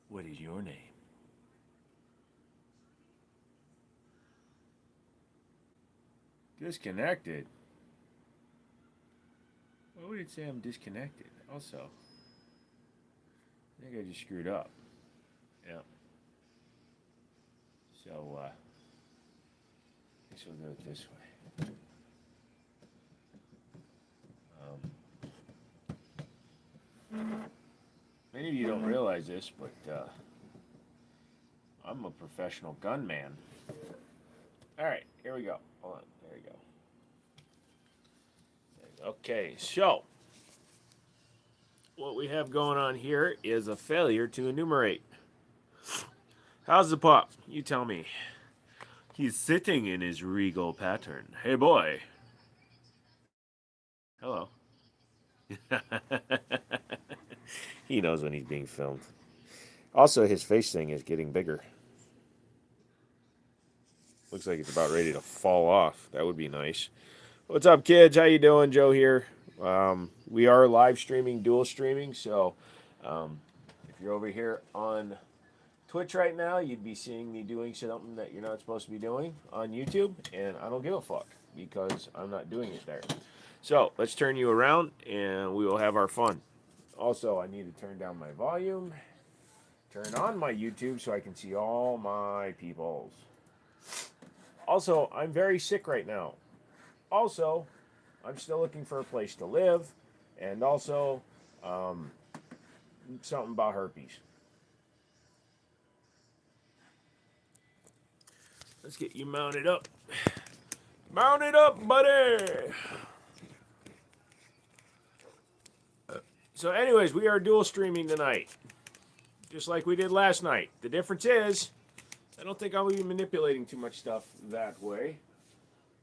What is your name? Disconnected. Why would it say I'm disconnected? Also, I think I just screwed up. Yeah. So, I guess we'll do it this way. Many of you don't realize this, but I'm a professional gunman. All right, here we go. Hold on. There we go. Okay, so what we have going on here is a failure to enumerate. How's the pup? You tell me. He's sitting in his regal pattern. Hey, boy. Hello. He knows when he's being filmed. Also, his face thing is getting bigger. Looks like it's about ready to fall off. That would be nice. What's up, kids? How you doing? Joe here. We are live streaming, dual streaming. So, if you're over here on Twitch right now, you'd be seeing me doing something that you're not supposed to be doing on YouTube, and I don't give a fuck because I'm not doing it there. So let's turn you around, and we will have our fun. Also, I need to turn down my volume, turn on my YouTube so I can see all my peoples. Also, I'm very sick right now. Also, I'm still looking for a place to live, and also something about herpes. Let's get you mounted up. Mount it up, buddy! So, anyways, we are dual streaming tonight, just like we did last night. The difference is, I don't think I'll be manipulating too much stuff that way.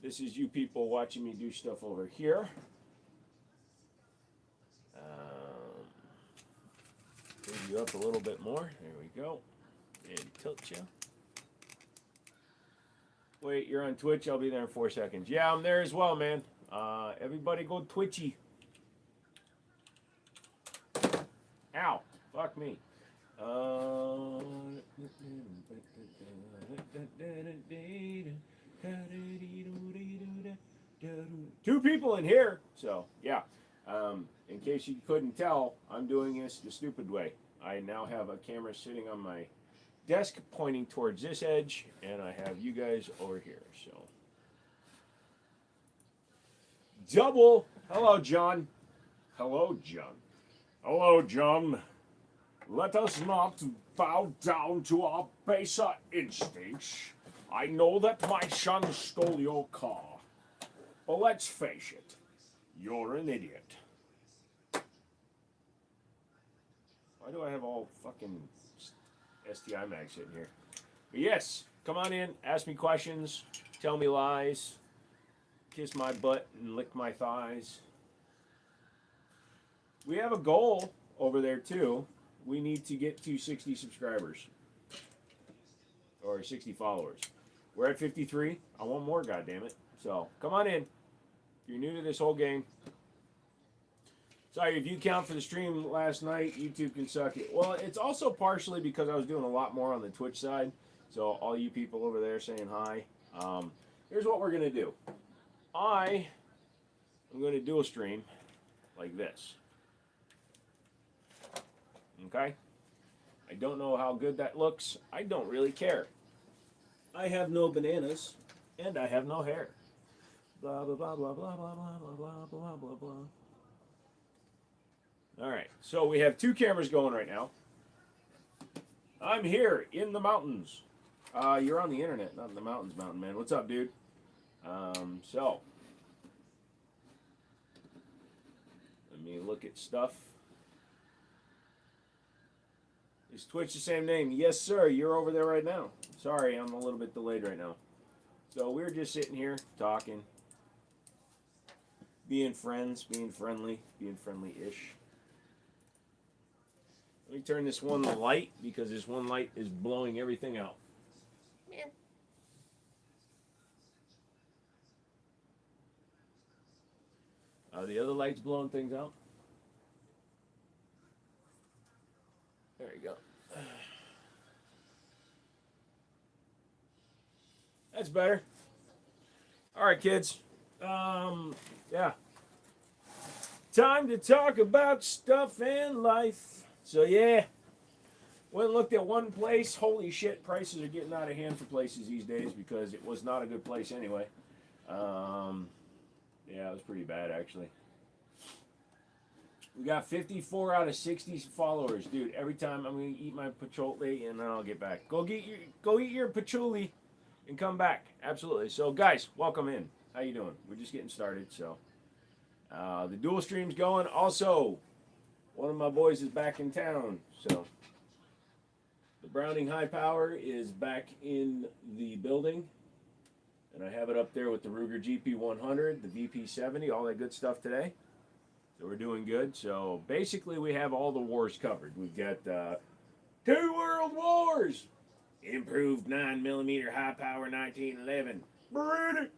This is you people watching me do stuff over here. Move you up a little bit more. There we go. And tilt you. Wait, you're on Twitch? I'll be there in 4 seconds. Yeah, I'm there as well, man. Everybody go Twitchy. Ow. Fuck me. Two people in here. So, yeah. In case you couldn't tell, I'm doing this the stupid way. I now have a camera sitting on my desk pointing towards this edge, and I have you guys over here. So, double. Hello, John. Hello, John. Hello, John. Let us not bow down to our baser instincts. I know that my son stole your car, but let's face it, you're an idiot. Why do I have all fucking STI mags sitting here? But yes, come on in, ask me questions, tell me lies, kiss my butt and lick my thighs. We have a goal over there too. We need to get to 60 subscribers or 60 followers. We're at 53. I want more, goddammit. So come on in. If you're new to this whole game. Sorry, if you count for the stream last night, YouTube can suck it. Well, it's also partially because I was doing a lot more on the Twitch side. So all you people over there saying hi. Here's what we're gonna do. I'm gonna do a stream like this. Okay? I don't know how good that looks. I don't really care. I have no bananas, and I have no hair. Blah, blah, blah, blah, blah, blah, blah, blah, blah, blah, blah. All right, so we have two cameras going right now. I'm here in the mountains. You're on the internet, not in the mountains, mountain man. What's up, dude? So, let me look at stuff. Is Twitch the same name? Yes, sir. You're over there right now. Sorry, I'm a little bit delayed right now. So we're just sitting here talking, being friends, being friendly-ish. Let me turn this one light because this one light is blowing everything out. The other light's blowing things out. There you go. That's better. All right, kids. Yeah. Time to talk about stuff and life. So yeah, went and looked at one place. Holy shit, prices are getting out of hand for places these days because it was not a good place anyway. Yeah, it was pretty bad actually. We got 54 out of 60 followers, dude. Every time I'm gonna eat my patchouli and then I'll get back. Go eat your patchouli and come back. Absolutely. So guys, welcome in. How you doing? We're just getting started. So the dual stream's going. Also, one of my boys is back in town. So the Browning High Power is back in the building. And I have it up there with the Ruger GP100, the VP70, all that good stuff today. So we're doing good. So basically we have all the wars covered. We've got 2 World Wars, improved 9mm high power 1911. Beretta.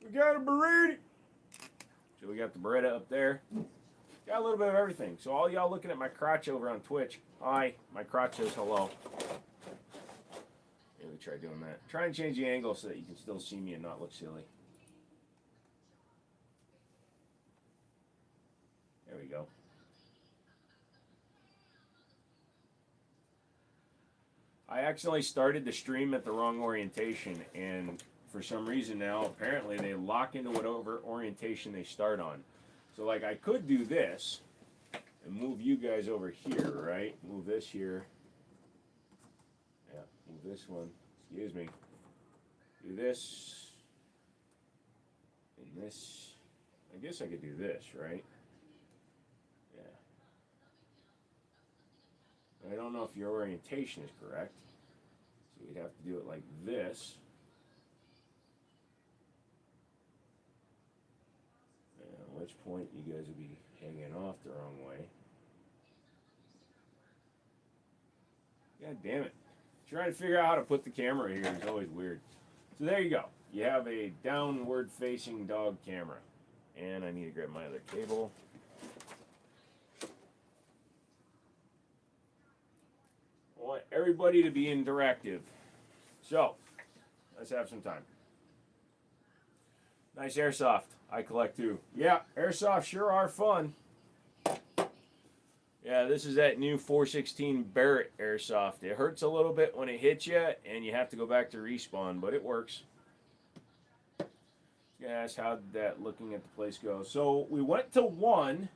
We got a Beretta. So we got the Beretta up there. Got a little bit of everything. So all y'all looking at my crotch over on Twitch, hi, my crotch says hello. Let me try doing that. Try and change the angle so that you can still see me and not look silly. There we go. I accidentally started the stream at the wrong orientation, and for some reason now, apparently they lock into whatever orientation they start on. So like I could do this and move you guys over here, right? Move this here. Yeah, move this one. Excuse me. Do this. And this. I guess I could do this, right? I don't know if your orientation is correct. So we'd have to do it like this. And at which point you guys would be hanging off the wrong way. God damn it. Trying to figure out how to put the camera here is always weird. So there you go. You have a downward facing dog camera. And I need to grab my other cable. I want everybody to be interactive. So, let's have some time. Nice airsoft. I collect too. Yeah, airsoft sure are fun. Yeah, this is that new 416 Barrett airsoft. It hurts a little bit when it hits you, and you have to go back to respawn, but it works. Yes, how did that looking at the place go? So we went to one.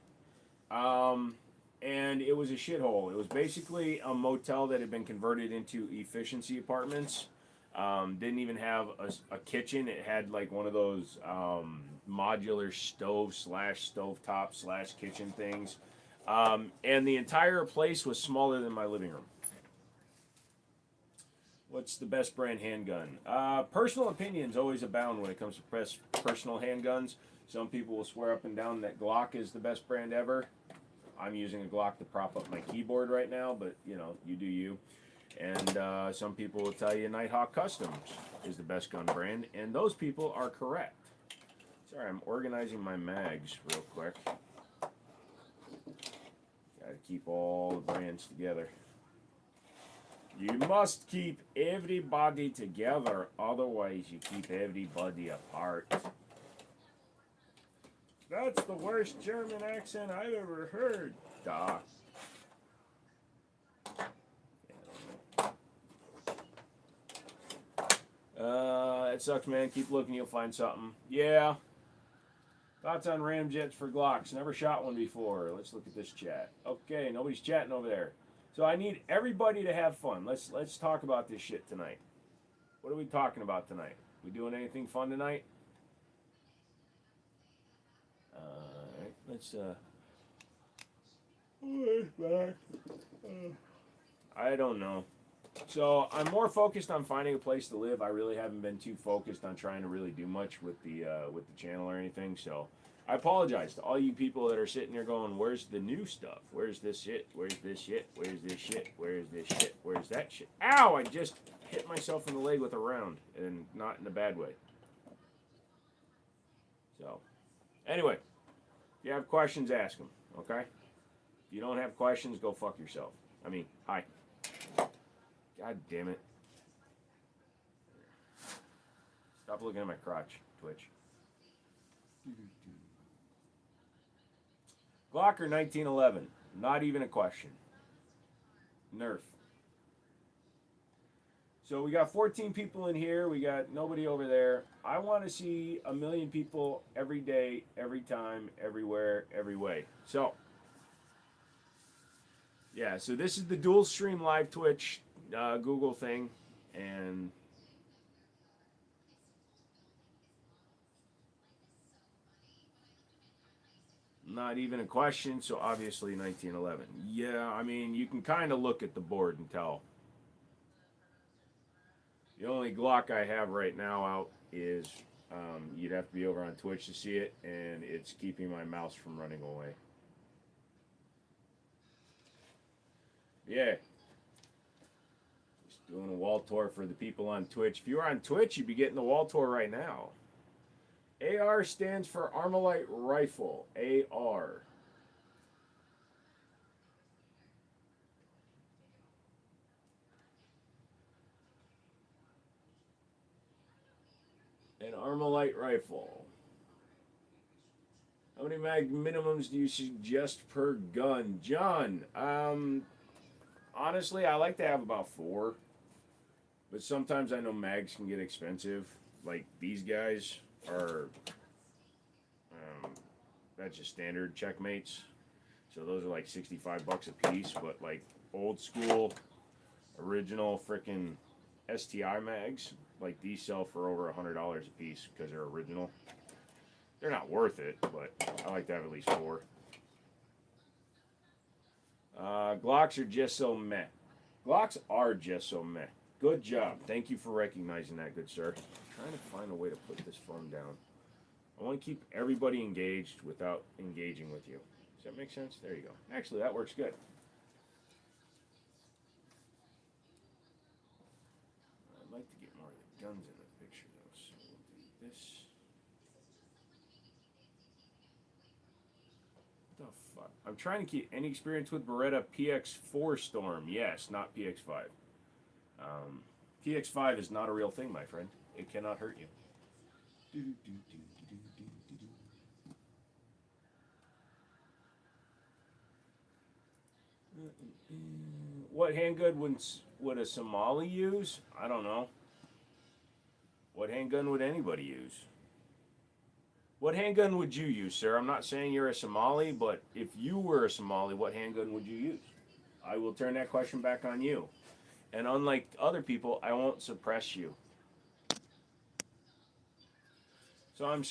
And it was a shithole. It was basically a motel that had been converted into efficiency apartments. Didn't even have a kitchen. It had like one of those modular stove slash stovetop slash kitchen things. And the entire place was smaller than my living room. What's the best brand handgun? Personal opinions always abound when it comes to personal handguns. Some people will swear up and down that Glock is the best brand ever. I'm using a Glock to prop up my keyboard right now, but you know, you do you. And some people will tell you Nighthawk Customs is the best gun brand, and those people are correct. Sorry, I'm organizing my mags real quick. Gotta keep all the brands together. You must keep everybody together, otherwise you keep everybody apart. That's the worst German accent I've ever heard. Duh. It sucks, man. Keep looking, you'll find something. Yeah. Thoughts on ramjets for Glocks? Never shot one before. Let's look at this chat. Okay, nobody's chatting over there. So I need everybody to have fun. Let's talk about this shit tonight. What are we talking about tonight? We doing anything fun tonight? Alright, let's I don't know. So I'm more focused on finding a place to live. I really haven't been too focused on trying to really do much with the channel or anything. So I apologize to all you people that are sitting there going, "Where's the new stuff? Where's this shit? Where's this shit? Where's this shit? Where's this shit? Where's that shit?" Ow! I just hit myself in the leg with a round, and not in a bad way. So anyway, if you have questions, ask them. Okay. If you don't have questions, go fuck yourself. I mean, hi. God damn it. Stop looking at my crotch, Twitch. Glocker 1911. Not even a question. Nerf. So we got 14 people in here. We got nobody over there. I want to see 1 million people every day, every time, everywhere, every way. So, yeah. So this is the dual stream live Twitch Google thing, and not even a question. So obviously 1911. Yeah. I mean, you can kind of look at the board and tell. The only Glock I have right now out is you'd have to be over on Twitch to see it, and it's keeping my mouse from running away. Yeah. Just doing a wall tour for the people on Twitch. If you were on Twitch, you'd be getting the wall tour right now. AR stands for Armalite Rifle. AR. An Armalite rifle. How many mag minimums do you suggest per gun? John, honestly, I like to have about 4. But sometimes I know mags can get expensive. Like these guys are, that's just standard checkmates. So those are like 65 bucks a piece. But like old school, original frickin' STI mags, like these sell for over $100 a piece because they're original. They're not worth it, but I like to have at least 4. Glocks are just so meh. Glocks are just so meh. Good job. Thank you for recognizing that, good sir. I'm trying to find a way to put this phone down. I want to keep everybody engaged without engaging with you. Does that make sense? There you go. Actually, that works good. I'd like to get more of the guns in the picture, though, so we'll do this. What the fuck? I'm trying to keep any experience with Beretta PX4 Storm. Yes, not PX5. PX5 is not a real thing, my friend. It cannot hurt you. What handgun would a Somali use? I don't know. What handgun would anybody use? What handgun would you use, sir? I'm not saying you're a Somali, but if you were a Somali, what handgun would you use? I will turn that question back on you. And unlike other people, I won't suppress you. So I'm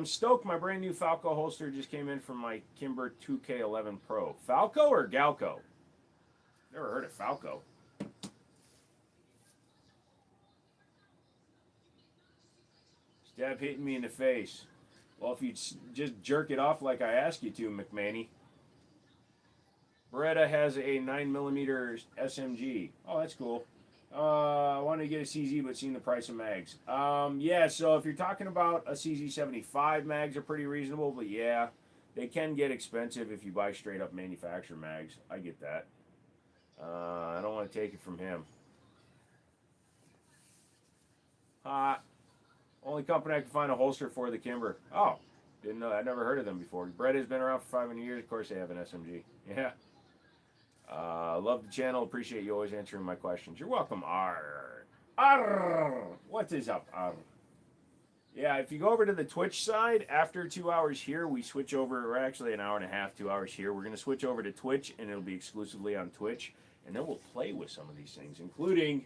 stoked my brand new Falco holster just came in from my Kimber 2K11 Pro. Falco or Galco? Never heard of Falco. Stab hitting me in the face. Well, if you just jerk it off like I asked you to, McManny. Beretta has a 9mm SMG. Oh, that's cool. I wanted to get a CZ, but seen the price of mags. Yeah, so if you're talking about a CZ75, mags are pretty reasonable, but yeah, they can get expensive if you buy straight up manufacturer mags. I get that. I don't want to take it from him. Only company I can find a holster for the Kimber. Oh, didn't know. I never heard of them before. Beretta's been around for 500 years. Of course, they have an SMG. Yeah. Love the channel. Appreciate you always answering my questions. You're welcome. Arr. Arr. What is up? Arr. Yeah, if you go over to the Twitch side, after 2 hours here, we switch over. We're actually an hour and a half, 2 hours here. We're going to switch over to Twitch, and it'll be exclusively on Twitch. And then we'll play with some of these things, including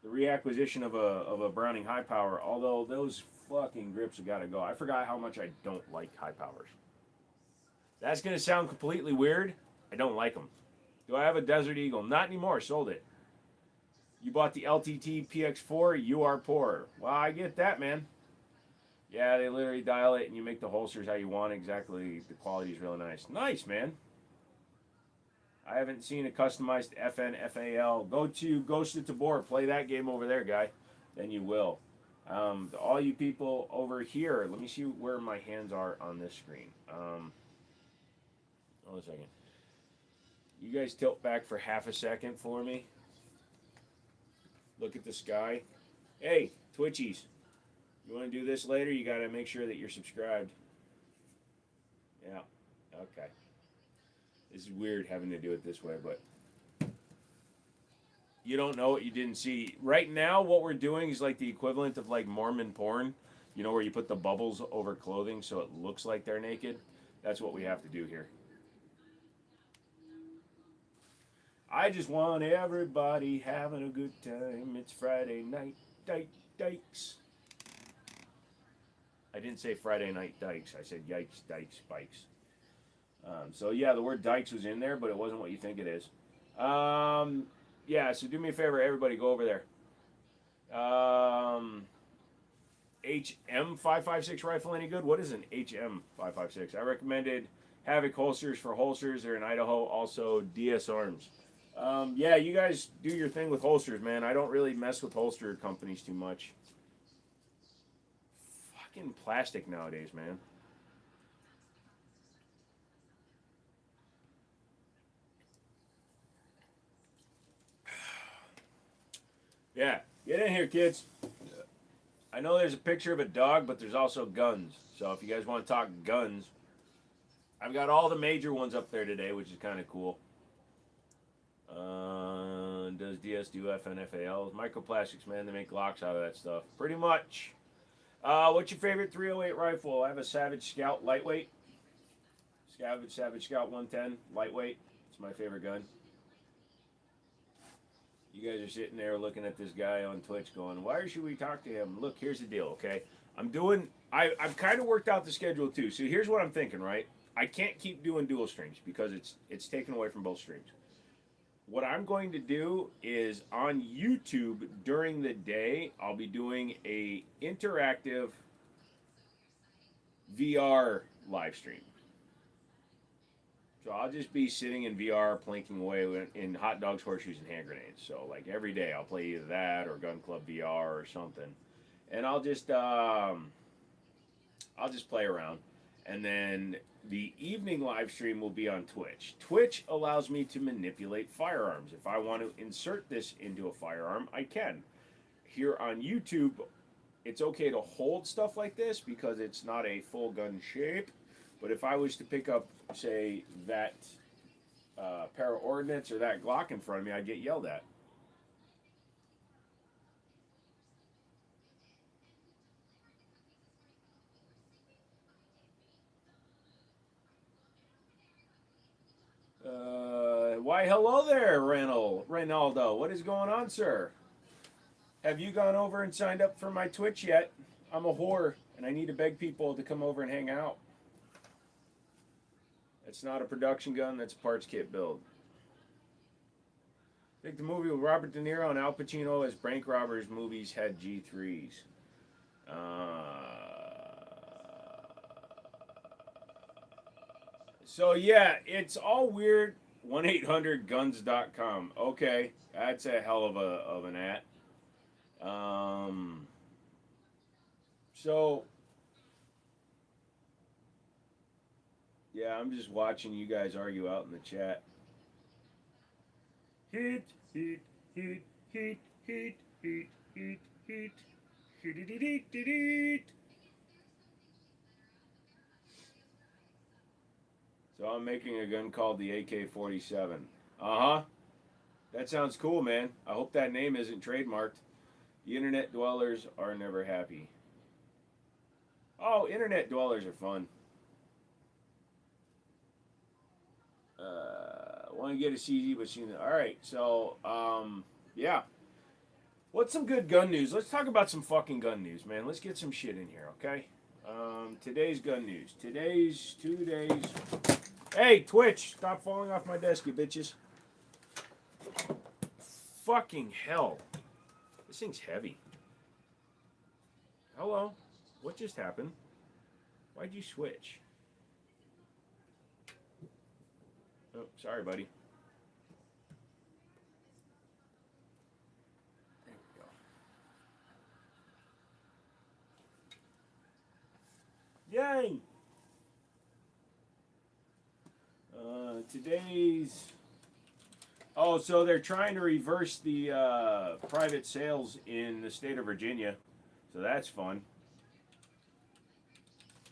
the reacquisition of a Browning high power. Although those fucking grips have got to go. I forgot how much I don't like high powers. That's going to sound completely weird. I don't like them. Do I have a Desert Eagle? Not anymore. Sold it. You bought the LTT PX4. You are poor. Well, I get that, man. Yeah, they literally dial it and you make the holsters how you want. Exactly. The quality is really nice. Nice, man. I haven't seen a customized FN FAL. Go to Ghost of Tabor. Play that game over there, guy. Then you will. All you people over here, let me see where my hands are on this screen. Hold a second. You guys tilt back for half a second for me. Look at the sky. Hey, Twitchies. You want to do this later? You got to make sure that you're subscribed. Yeah. Okay. This is weird having to do it this way, but you don't know what you didn't see. Right now, what we're doing is like the equivalent of like Mormon porn, you know, where you put the bubbles over clothing so it looks like they're naked. That's what we have to do here. I just want everybody having a good time. It's Friday night, dykes. I didn't say Friday night dykes. I said yikes, dykes, bikes. So yeah, the word dykes was in there, but it wasn't what you think it is. Yeah, so do me a favor, everybody, go over there. HM556 rifle any good? What is an HM556? I recommended Havoc holsters for holsters. They're in Idaho. Also DS Arms. Yeah, you guys do your thing with holsters, man. I don't really mess with holster companies too much. Fucking plastic nowadays, man. Yeah, get in here, kids. I know there's a picture of a dog, but there's also guns. So if you guys want to talk guns, I've got all the major ones up there today, which is kind of cool. Does DS do FNFALs? Microplastics, man. They make locks out of that stuff. Pretty much. What's your favorite 308 rifle? I have a Savage Scout lightweight. Savage Scout 110 lightweight. It's my favorite gun. You guys are sitting there looking at this guy on Twitch going, why should we talk to him? Look, here's the deal, okay? I've kind of worked out the schedule too. So here's what I'm thinking, right? I can't keep doing dual streams because it's taken away from both streams. What I'm going to do is on YouTube during the day, I'll be doing a interactive VR live stream. So I'll just be sitting in VR, plinking away in hot dogs, horseshoes, and hand grenades. So like every day, I'll play either that or Gun Club VR or something, and I'll just play around. And then the evening live stream will be on Twitch. Twitch allows me to manipulate firearms. If I want to insert this into a firearm, I can. Here on YouTube, it's okay to hold stuff like this because it's not a full gun shape. But if I was to pick up, say, that pair of ordnance or that Glock in front of me, I'd get yelled at. Why, hello there, Reynaldo. What is going on, sir? Have you gone over and signed up for my Twitch yet? I'm a whore, and I need to beg people to come over and hang out. It's not a production gun, that's a parts kit build. I think the movie with Robert De Niro and Al Pacino as bank robbers movies had G3s. So yeah, it's all weird. 1-800-guns.com. Okay, that's a hell of an at. So yeah, I'm just watching you guys argue out in the chat. Heat, heat, heat, heat, heat, heat, heat, heat, heat, heat, heat, heat. So I'm making a gun called the AK-47. Uh-huh. That sounds cool, man. I hope that name isn't trademarked. The internet dwellers are never happy. Oh, internet dwellers are fun. Want to get a CG, but all right. So, yeah. What's some good gun news? Let's talk about some fucking gun news, man. Let's get some shit in here, okay? Today's gun news. Today's 2 days. Hey, Twitch, stop falling off my desk, you bitches. Fucking hell. This thing's heavy. Hello? What just happened? Why'd you switch? Oh, sorry, buddy. There we go. Yay! Today's Oh, so they're trying to reverse the private sales in the state of Virginia. So that's fun.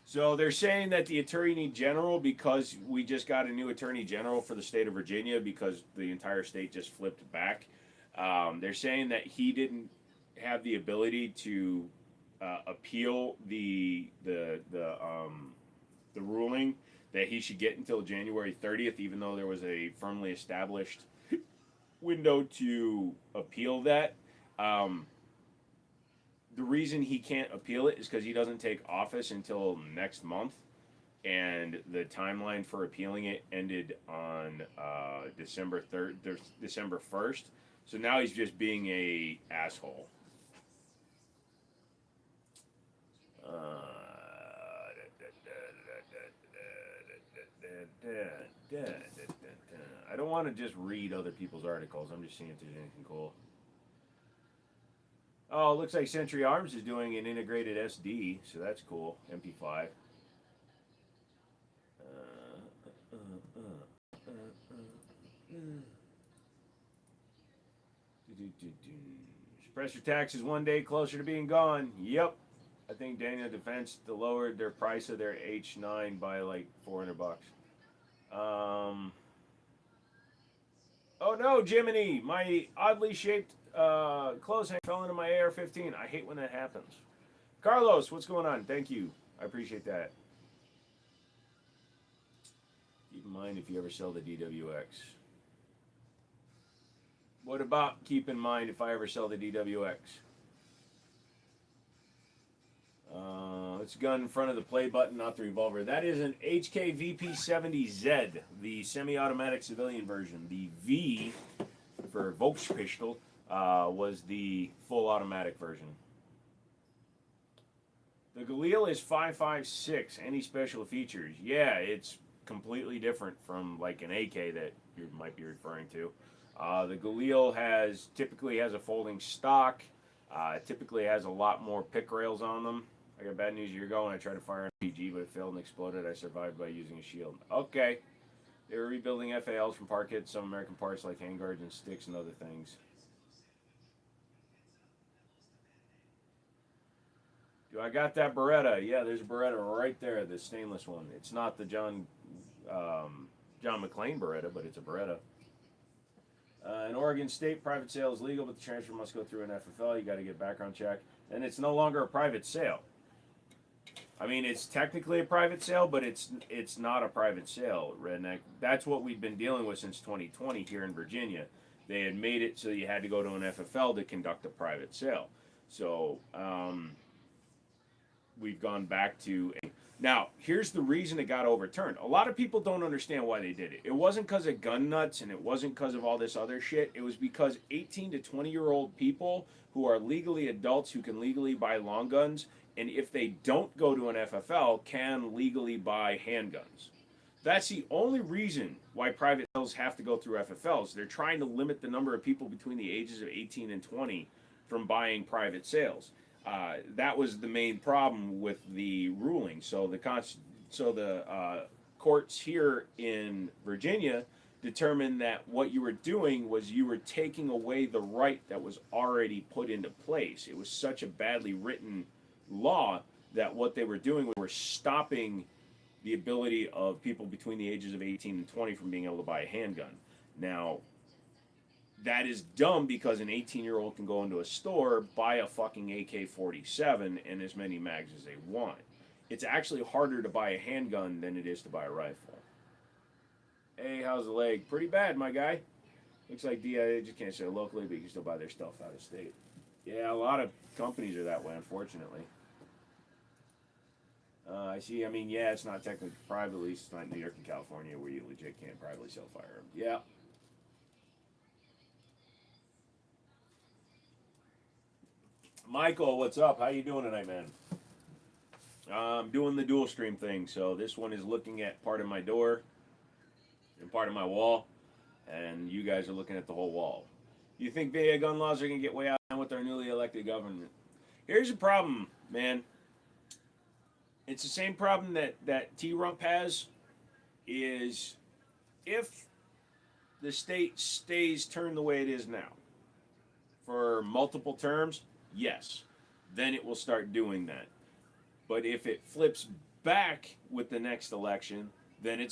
So they're saying that the attorney general, because we just got a new attorney general for the state of Virginia, because the entire state just flipped back. They're saying that he didn't have the ability to appeal the ruling that he should get until January 30th, even though there was a firmly established window to appeal that. Um, the reason he can't appeal it is because he doesn't take office until next month, and the timeline for appealing it ended on December 1st. So now he's just being a asshole. I don't want to just read other people's articles. I'm just seeing if there's anything cool. Oh, it looks like Century Arms is doing an integrated SD, so that's cool. MP5. Suppressor tax is 1 day closer to being gone. Yep. I think Daniel Defense lowered their price of their H9 by like $400. Um, oh no, Jiminy! My oddly shaped clothes hang fell into my AR-15. I hate when that happens. Carlos, what's going on? Thank you. I appreciate that. Keep in mind if you ever sell the DWX. What about keep in mind if I ever sell the DWX? It's a gun in front of the play button, not the revolver. That is an HK-VP-70Z, the semi-automatic civilian version. The V for Volkspistol was the full automatic version. The Galil is 5.56. Any special features? Yeah, it's completely different from like an AK that you might be referring to. The Galil typically has a folding stock. Typically has a lot more pick rails on them. I got bad news a year ago when I tried to fire an RPG, but it failed and exploded. I survived by using a shield. Okay. They were rebuilding FALs from part kits, some American parts like handguards and sticks and other things. Do I got that Beretta? Yeah, there's a Beretta right there, the stainless one. It's not the John McClane Beretta, but it's a Beretta. In Oregon State, private sale is legal, but the transfer must go through an FFL. You got to get a background check, and it's no longer a private sale. I mean, it's technically a private sale, but it's not a private sale, redneck. That's what we've been dealing with since 2020 here in Virginia. They had made it so you had to go to an FFL to conduct a private sale. So we've gone back to now. Here's the reason it got overturned. A lot of people don't understand why they did it. It wasn't because of gun nuts, and it wasn't because of all this other shit. It was because 18 to 20-year-old people who are legally adults who can legally buy long guns, and if they don't go to an FFL, can legally buy handguns. That's the only reason why private sales have to go through FFLs. They're trying to limit the number of people between the ages of 18 and 20 from buying private sales. That was the main problem with the ruling. So the courts here in Virginia determined that what you were doing was you were taking away the right that was already put into place. It was such a badly written law that what they were doing was stopping the ability of people between the ages of 18 and 20 from being able to buy a handgun. Now, that is dumb because an 18-year-old can go into a store, buy a fucking AK-47 and as many mags as they want. It's actually harder to buy a handgun than it is to buy a rifle. Hey, how's the leg? Pretty bad, my guy. Looks like DIA just can't sell locally, but you can still buy their stuff out of state. Yeah, a lot of companies are that way, unfortunately. I see. I mean, yeah, it's not technically private, at least it's not New York and California where you legit can't privately sell firearms. Yeah. Michael, what's up? How you doing tonight, man? I'm doing the dual stream thing. So this one is looking at part of my door and part of my wall, and you guys are looking at the whole wall. You think VA gun laws are going to get way out with our newly elected government? Here's the problem, man. It's the same problem that T-Rump has, is if the state stays turned the way it is now for multiple terms, yes, then it will start doing that. But if it flips back with the next election, then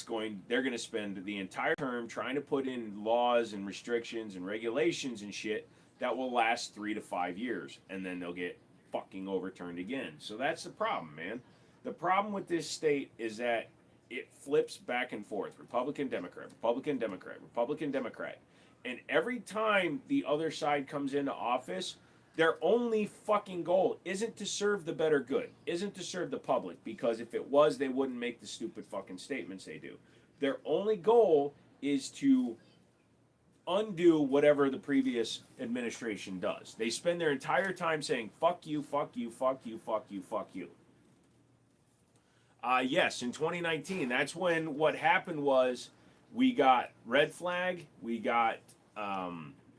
they're going to spend the entire term trying to put in laws and restrictions and regulations and shit that will last 3 to 5 years, and then they'll get fucking overturned again. So that's the problem, man. The problem with this state is that it flips back and forth, Republican, Democrat, Republican, Democrat, Republican, Democrat. And every time the other side comes into office, their only fucking goal isn't to serve the better good, isn't to serve the public, because if it was, they wouldn't make the stupid fucking statements they do. Their only goal is to undo whatever the previous administration does. They spend their entire time saying, fuck you, fuck you, fuck you, fuck you, fuck you. Yes, in 2019, that's when what happened was we got red flag, we got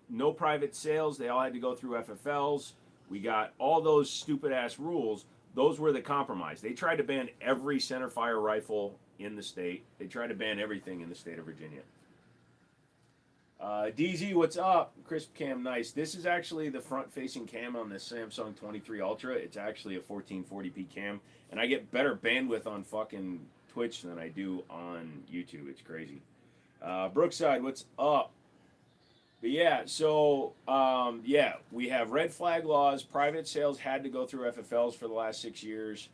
no private sales, they all had to go through FFLs, we got all those stupid ass rules. Those were the compromise. They tried to ban every centerfire rifle in the state. They tried to ban everything in the state of Virginia. DZ, what's up? Crisp cam, nice. This is actually the front-facing cam on the Samsung 23 Ultra. It's actually a 1440p cam, and I get better bandwidth on fucking Twitch than I do on YouTube. It's crazy. Brookside, what's up? But yeah, so yeah, we have red flag laws. Private sales had to go through FFLs for the last 6 years.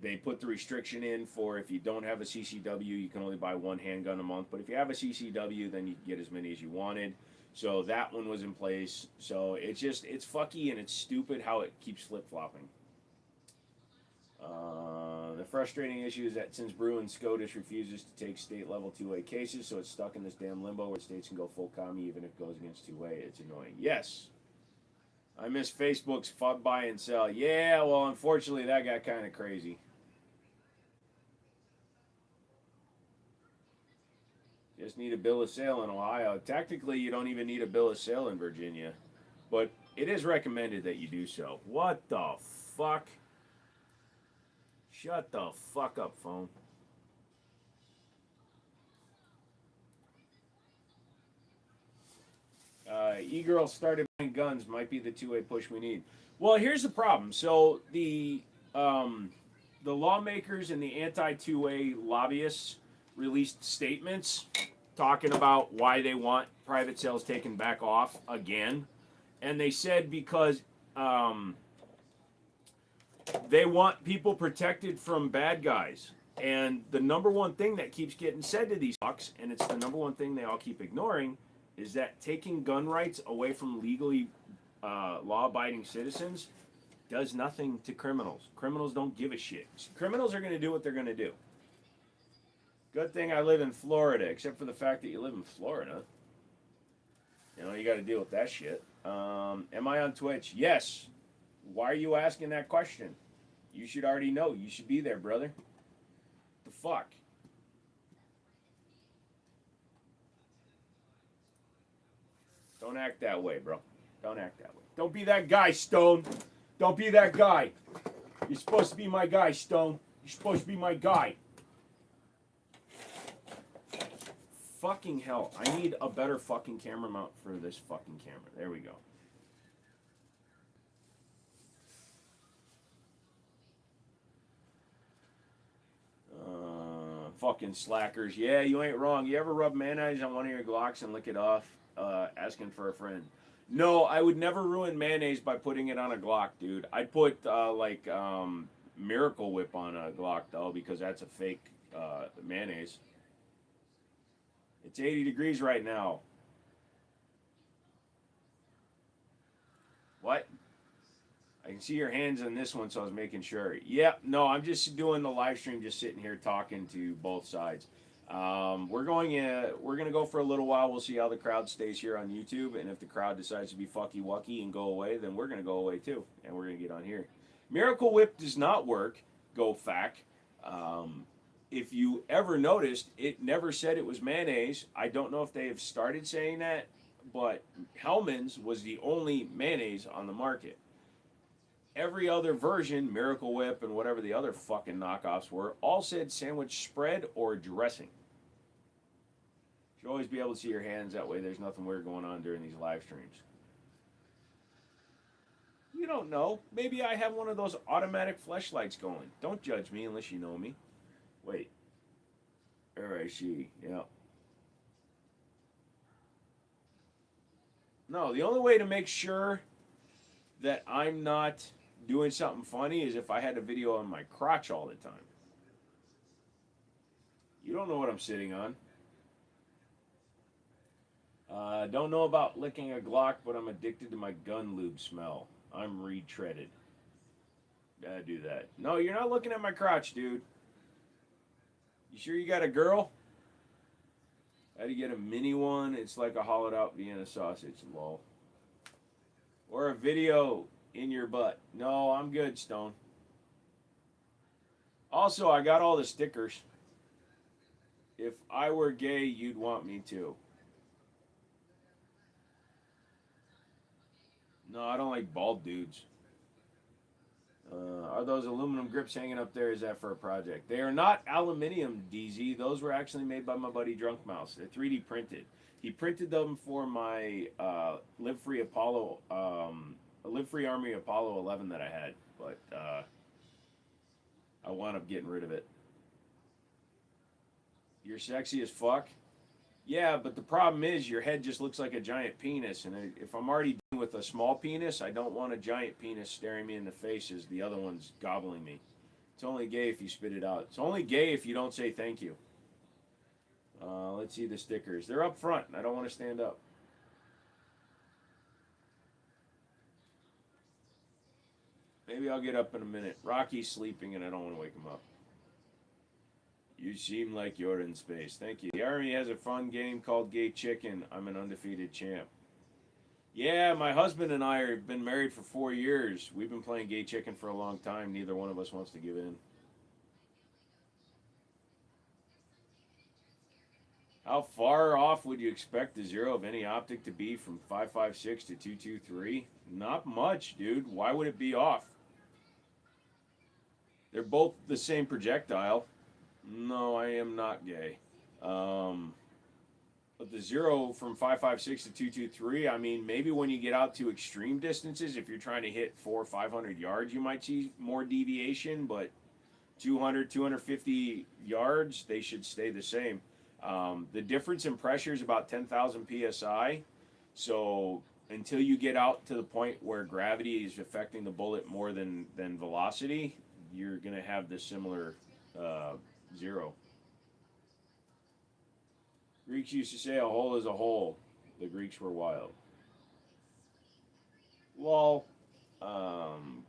They put the restriction in for if you don't have a CCW, you can only buy one handgun a month. But if you have a CCW, then you can get as many as you wanted. So that one was in place. So it's fucky and it's stupid how it keeps flip-flopping. The frustrating issue is that since Brew and SCOTUS refuses to take state-level 2A cases, so it's stuck in this damn limbo where states can go full commie even if it goes against 2A. It's annoying. Yes. I miss Facebook's fuck, buy, and sell. Yeah, well, unfortunately, that got kind of crazy. Just need a bill of sale in Ohio. Technically, you don't even need a bill of sale in Virginia, but it is recommended that you do so. What the fuck? Shut the fuck up, phone. E-girl started buying guns. Might be the two-way push we need. Well, here's the problem. So the lawmakers and the anti-2A lobbyists released statements talking about why they want private sales taken back off again, and they said because they want people protected from bad guys. And the number one thing that keeps getting said to these fucks, and it's the number one thing they all keep ignoring, is that taking gun rights away from legally law-abiding citizens does nothing to criminals. Criminals don't give a shit. Criminals are going to do what they're going to do. Good thing I live in Florida, except for the fact that you live in Florida. You know, you got to deal with that shit. Am I on Twitch? Yes. Why are you asking that question? You should already know. You should be there, brother. The fuck? Don't act that way, bro. Don't act that way. Don't be that guy, Stone. Don't be that guy. You're supposed to be my guy, Stone. You're supposed to be my guy. Fucking hell. I need a better fucking camera mount for this fucking camera. There we go. Fucking slackers. Yeah, you ain't wrong. You ever rub mayonnaise on one of your Glocks and lick it off? Asking for a friend. No, I would never ruin mayonnaise by putting it on a Glock, dude. I'd put Miracle Whip on a Glock though, because that's a fake mayonnaise. It's 80 degrees right now. What? I can see your hands on this one, so I was making sure. Yep, no, I'm just doing the live stream, just sitting here talking to both sides. We're gonna go for a little while. We'll see how the crowd stays here on YouTube, and if the crowd decides to be fucky wucky and go away, then we're gonna go away too, and we're gonna get on here. Miracle Whip does not work. Go fact. If you ever noticed, it never said it was mayonnaise. I don't know if they have started saying that, but Hellman's was the only mayonnaise on the market. Every other version, Miracle Whip and whatever the other fucking knockoffs were, all said sandwich spread or dressing. Should always be able to see your hands. That way there's nothing weird going on during these live streams. You don't know. Maybe I have one of those automatic flashlights going. Don't judge me unless you know me. Wait. There I see. Yeah. No, the only way to make sure that I'm not doing something funny is if I had a video on my crotch all the time. You don't know what I'm sitting on. Don't know about licking a Glock, but I'm addicted to my gun lube smell. I'm retreaded. Gotta do that. No, you're not looking at my crotch, dude. You sure you got a girl? How do you get a mini one? It's like a hollowed out Vienna sausage, lol. Or a video in your butt. No, I'm good, Stone. Also, I got all the stickers. If I were gay, you'd want me to. No, I don't like bald dudes. Are those aluminum grips hanging up there? Is that for a project? They are not aluminium, DZ. Those were actually made by my buddy Drunk Mouse. They're 3D printed. He printed them for my Live Free Apollo, Live Free Army Apollo 11 that I had, but I wound up getting rid of it. You're sexy as fuck. Yeah, but the problem is your head just looks like a giant penis, and if I'm already dealing with a small penis, I don't want a giant penis staring me in the face as the other one's gobbling me. It's only gay if you spit it out. It's only gay if you don't say thank you. Let's see the stickers. They're up front, and I don't want to stand up. Maybe I'll get up in a minute. Rocky's sleeping, and I don't want to wake him up. You seem like you're in space. Thank you. The Army has a fun game called Gay Chicken. I'm an undefeated champ. Yeah, my husband and I have been married for 4 years. We've been playing Gay Chicken for a long time. Neither one of us wants to give in. How far off would you expect the zero of any optic to be from 5.56 to 2.23? Not much, dude. Why would it be off? They're both the same projectile. No, I am not gay. But the zero from 5.56 to 2.23, I mean, maybe when you get out to extreme distances, if you're trying to hit 400 or 500 yards, you might see more deviation, but 200, 250 yards, they should stay the same. The difference in pressure is about 10,000 psi. So until you get out to the point where gravity is affecting the bullet more than velocity, you're going to have this similar zero. Greeks used to say a hole is a hole. The Greeks were wild. Lol.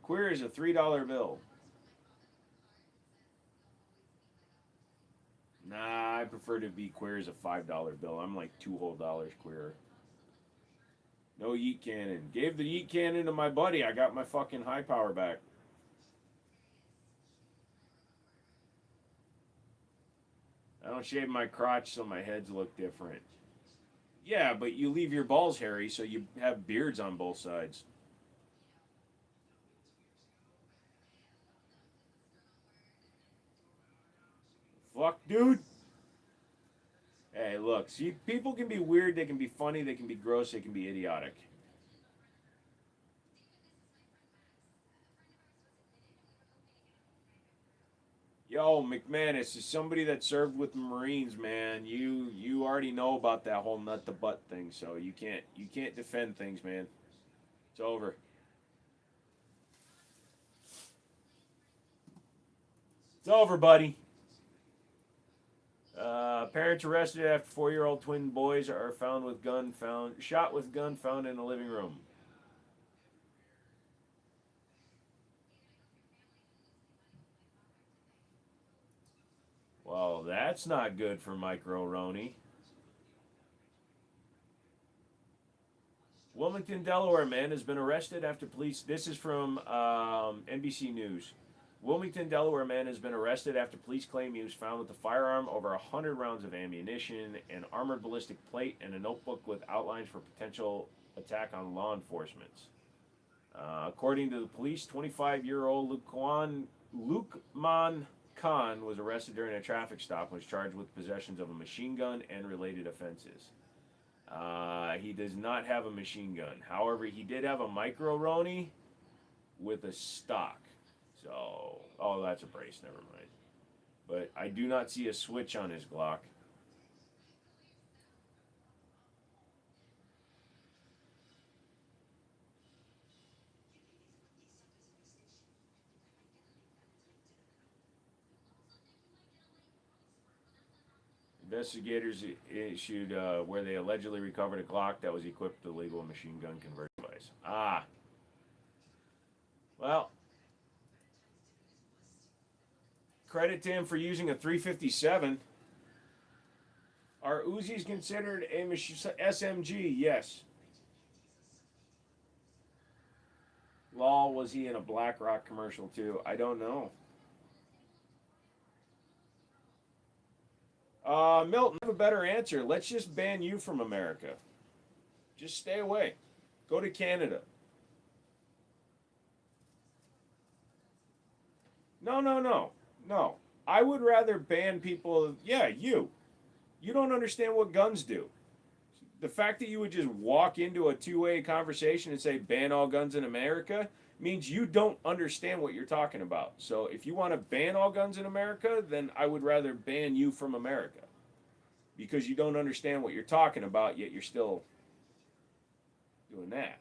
Queer is a $3 bill. Nah, I prefer to be queer as a $5 bill. I'm like $2 whole queer. No yeet cannon. Gave the yeet cannon to my buddy. I got my fucking high power back. I don't shave my crotch so my heads look different. Yeah, but you leave your balls hairy so you have beards on both sides. Fuck, dude. Hey, look, see, people can be weird, they can be funny, they can be gross, they can be idiotic. Yo, McManus is somebody that served with the Marines, man. You already know about that whole nut to butt thing, so you can't defend things, man. It's over. It's over, buddy. Parents arrested after 4-year-old twin boys are shot with gun found in the living room. Well, that's not good for Micro Roni. Wilmington, Delaware man has been arrested after police. This is from NBC News. Wilmington, Delaware man has been arrested after police claim he was found with a firearm, over 100 rounds of ammunition, an armored ballistic plate, and a notebook with outlines for potential attack on law enforcement. According to the police, 25-year-old Lukman Khan was arrested during a traffic stop and was charged with possessions of a machine gun and related offenses. He does not have a machine gun. However, he did have a micro Roni with a stock. So, oh, that's a brace. Never mind. But I do not see a switch on his Glock. Investigators issued where they allegedly recovered a Glock that was equipped with a legal machine gun conversion device. Ah. Well, credit to him for using a 357. Are Uzis considered a SMG? Yes. Lol, was he in a BlackRock commercial too? I don't know. Milton, I have a better answer. Let's just ban you from America. Just stay away. Go to Canada. No, no, no. No. I would rather ban people. Yeah, you. You don't understand what guns do. The fact that you would just walk into a two-way conversation and say ban all guns in America means you don't understand what you're talking about. So if you want to ban all guns in America, then I would rather ban you from America. Because you don't understand what you're talking about, yet you're still doing that.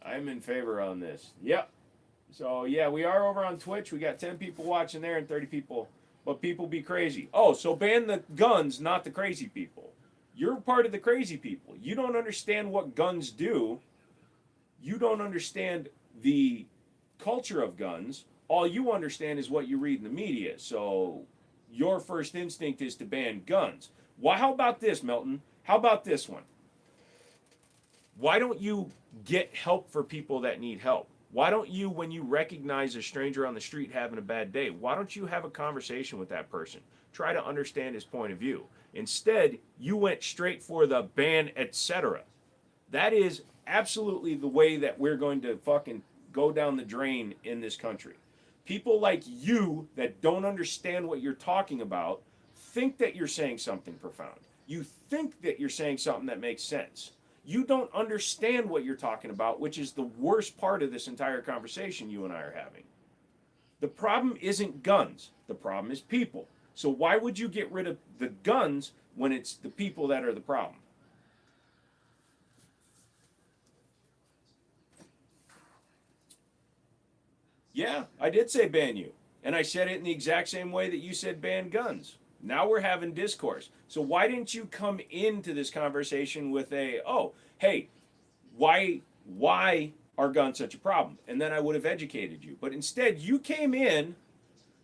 I'm in favor on this. Yep. So yeah, we are over on Twitch. We got 10 people watching there and 30 people. But people be crazy. Oh, so ban the guns, not the crazy people. You're part of the crazy people. You don't understand what guns do. You don't understand the culture of guns. All you understand is what you read in the media. So your first instinct is to ban guns. Why? How about this, Milton? How about this one? Why don't you get help for people that need help? Why don't you, when you recognize a stranger on the street having a bad day, why don't you have a conversation with that person? Try to understand his point of view. Instead, you went straight for the ban, etc. That is absolutely the way that we're going to fucking go down the drain in this country. People like you that don't understand what you're talking about think that you're saying something profound. You think that you're saying something that makes sense. You don't understand what you're talking about, which is the worst part of this entire conversation you and I are having. The problem isn't guns. The problem is people. So why would you get rid of the guns when it's the people that are the problem? Yeah, I did say ban you. And I said it in the exact same way that you said ban guns. Now we're having discourse. So why didn't you come into this conversation with a, oh, hey, why are guns such a problem? And then I would have educated you. But instead, you came in,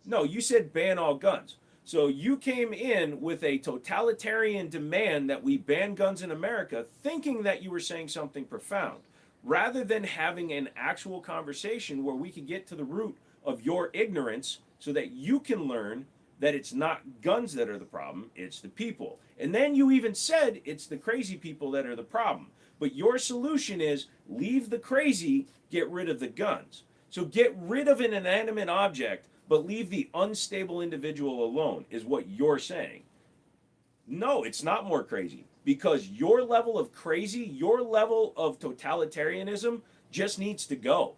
no, you said ban all guns. So you came in with a totalitarian demand that we ban guns in America, thinking that you were saying something profound, rather than having an actual conversation where we could get to the root of your ignorance so that you can learn that it's not guns that are the problem, it's the people. And then you even said it's the crazy people that are the problem. But your solution is leave the crazy, get rid of the guns. So get rid of an inanimate object, but leave the unstable individual alone, is what you're saying. No, it's not more crazy. Because your level of crazy, your level of totalitarianism just needs to go.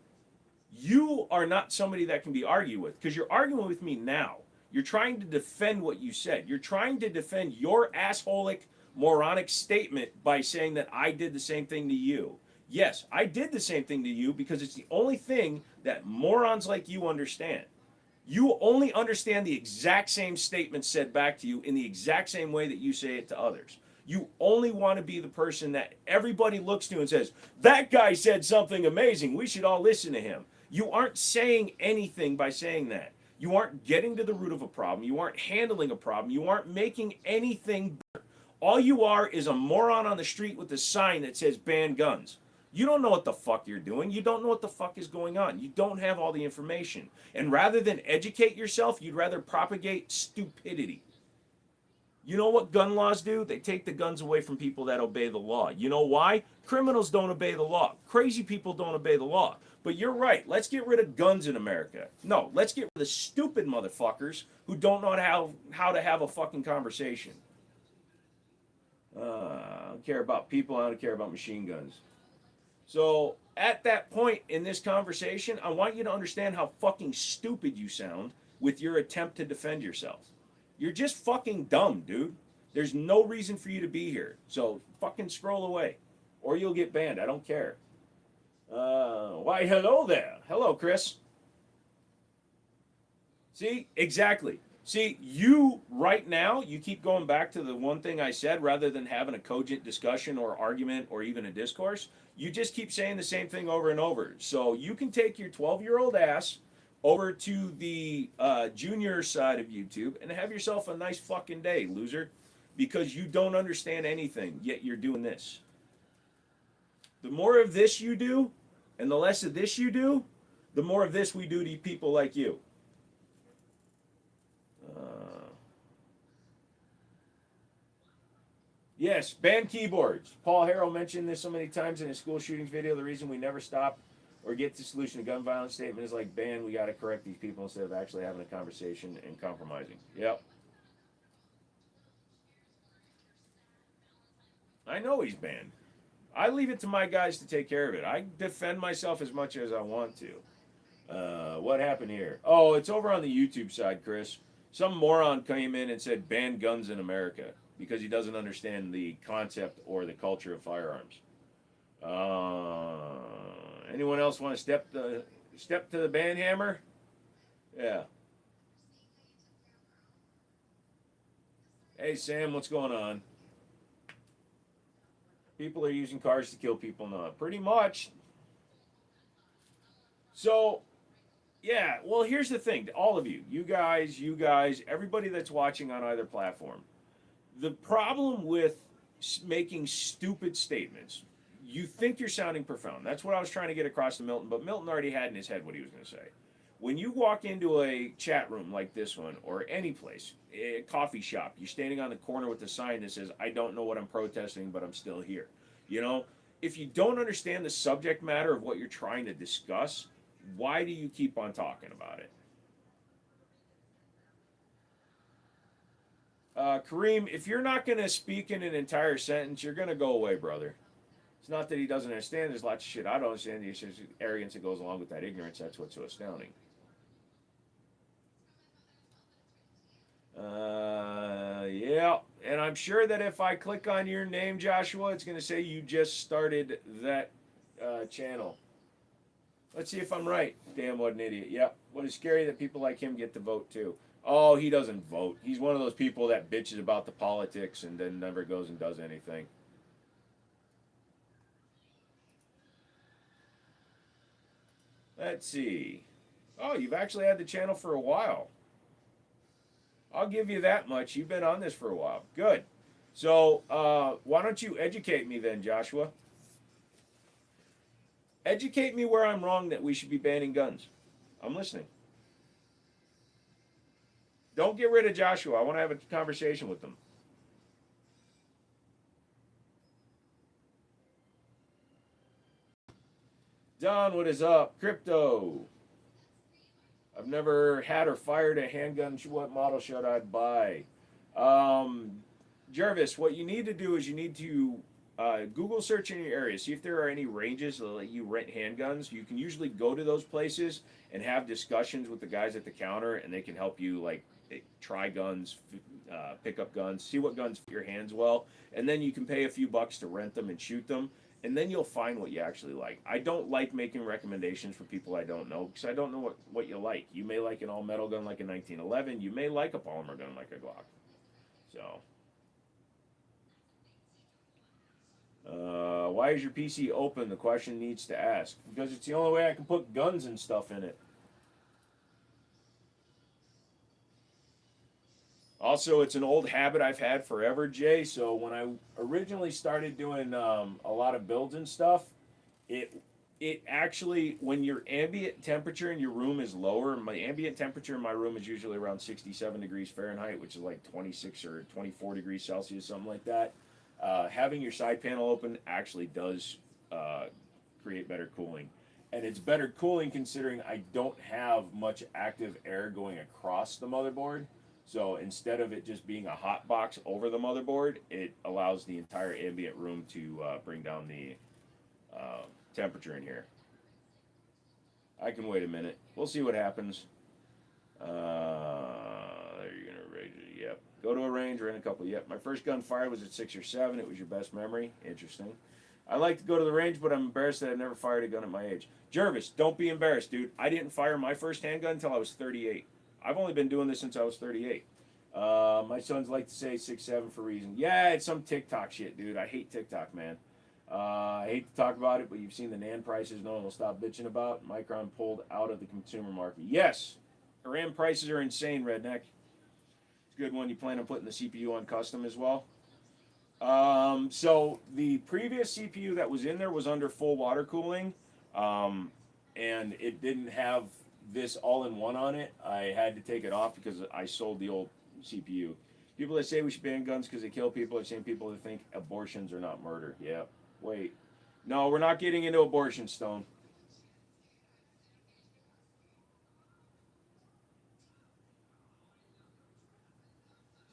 You are not somebody that can be argued with, because you're arguing with me now. You're trying to defend what you said. You're trying to defend your assholic, moronic statement by saying that I did the same thing to you. Yes, I did the same thing to you because it's the only thing that morons like you understand. You only understand the exact same statement said back to you in the exact same way that you say it to others. You only want to be the person that everybody looks to and says, that guy said something amazing. We should all listen to him. You aren't saying anything by saying that. You aren't getting to the root of a problem. You aren't handling a problem. You aren't making anything better. All you are is a moron on the street with a sign that says ban guns. You don't know what the fuck you're doing. You don't know what the fuck is going on. You don't have all the information. And rather than educate yourself, you'd rather propagate stupidity. You know what gun laws do? They take the guns away from people that obey the law. You know why? Criminals don't obey the law. Crazy people don't obey the law. But you're right. Let's get rid of guns in America. No, let's get rid of the stupid motherfuckers who don't know how to have a fucking conversation. I don't care about people. I don't care about machine guns. So at that point in this conversation, I want you to understand how fucking stupid you sound with your attempt to defend yourself. You're just fucking dumb, dude. There's no reason for you to be here. So fucking scroll away, or you'll get banned. I don't care. Why, hello there. Hello, Chris. See, exactly. See, you right now, you keep going back to the one thing I said rather than having a cogent discussion or argument or even a discourse. You just keep saying the same thing over and over. So you can take your 12-year-old ass over to the junior side of YouTube and have yourself a nice fucking day, loser, because you don't understand anything, yet you're doing this. The more of this you do, and the less of this you do, the more of this we do to people like you. Yes, ban keyboards. Paul Harrell mentioned this so many times in his school shootings video. The reason we never stop or get to solution to gun violence statement is like, ban, we got to correct these people instead of actually having a conversation and compromising. Yep. I know he's banned. I leave it to my guys to take care of it. I defend myself as much as I want to. What happened here? Oh, it's over on the YouTube side, Chris. Some moron came in and said ban guns in America because he doesn't understand the concept or the culture of firearms. Anyone else want to step to the ban hammer? Yeah. Hey Sam, what's going on? People are using cars to kill people now. Pretty much. So, yeah, well, here's the thing. All of you, you guys, everybody that's watching on either platform. The problem with making stupid statements, you think you're sounding profound. That's what I was trying to get across to Milton, but Milton already had in his head what he was going to say. When you walk into a chat room like this one, or any place, a coffee shop, you're standing on the corner with a sign that says, I don't know what I'm protesting, but I'm still here. You know, if you don't understand the subject matter of what you're trying to discuss, why do you keep on talking about it? Kareem, if you're not going to speak in an entire sentence, you're going to go away, brother. It's not that he doesn't understand. There's lots of shit I don't understand. There's just arrogance that goes along with that ignorance. That's what's so astounding. Yeah, and I'm sure that if I click on your name, Joshua, it's going to say you just started that channel. Let's see if I'm right. Damn, what an idiot. Yep. What is scary that people like him get to vote too. Oh, he doesn't vote. He's one of those people that bitches about the politics and then never goes and does anything. Let's see. Oh, you've actually had the channel for a while. I'll give you that much. You've been on this for a while. Good. So, why don't you educate me then, Joshua? Educate me where I'm wrong that we should be banning guns. I'm listening. Don't get rid of Joshua. I want to have a conversation with them. Don, what is up? Crypto. I've never had or fired a handgun. What model should I buy? Jervis, what you need to do is you need to Google search in your area. See if there are any ranges that let you rent handguns. You can usually go to those places and have discussions with the guys at the counter, and they can help you like try guns, pick up guns, see what guns fit your hands well, and then you can pay a few bucks to rent them and shoot them. And then you'll find what you actually like. I don't like making recommendations for people I don't know because I don't know what you like. You may like an all-metal gun like a 1911. You may like a polymer gun like a Glock. So, why is your PC open? The question needs to ask. Because it's the only way I can put guns and stuff in it. Also, it's an old habit I've had forever, Jay. So when I originally started doing a lot of builds and stuff, it actually, when your ambient temperature in your room is lower, my ambient temperature in my room is usually around 67 degrees Fahrenheit, which is like 26 or 24 degrees Celsius, something like that. Having your side panel open actually does create better cooling. and it's better cooling considering I don't have much active air going across the motherboard. So instead of it just being a hot box over the motherboard, it allows the entire ambient room to bring down the temperature in here. I can wait a minute. We'll see what happens. There you're gonna range it. Yep. Go to a range, ran a couple. Yep. My first gun fired was at 6 or 7. It was your best memory. Interesting. I like to go to the range, but I'm embarrassed that I've never fired a gun at my age. Jervis, don't be embarrassed, dude. I didn't fire my first handgun until I was 38. I've only been doing this since I was 38. My sons like to say 6'7" for a reason. Yeah, it's some TikTok shit, dude. I hate TikTok, man. I hate to talk about it, but you've seen the NAND prices no one will stop bitching about. Micron pulled out of the consumer market. Yes, RAM prices are insane, Redneck. It's a good one. You plan on putting the CPU on custom as well? So the previous CPU that was in there was under full water cooling, and it didn't have this all-in-one on it. I had to take it off because I sold the old CPU. People that say we should ban guns because they kill people are the same people that think abortions are not murder. Yeah. Wait. No, we're not getting into abortion, Stone.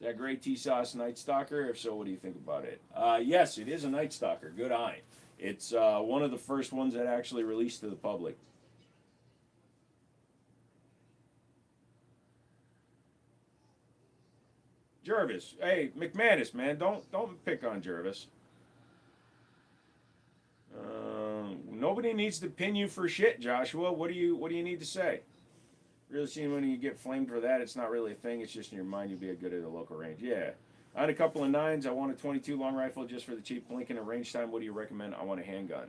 Is that Gray T-Sauce Night Stalker? If so, what do you think about it? Yes, it is a Night Stalker. Good eye. It's one of the first ones that actually released to the public. Jervis, hey McManus, man, don't pick on Jervis. Nobody needs to pin you for shit, Joshua. What do you need to say? Really seeing when you get flamed for that, it's not really a thing. It's just in your mind. You'll be good at a local range. Yeah. I had a couple of 9s. I want a 22 long rifle just for the cheap Lincoln and range time. What do you recommend? I want a handgun.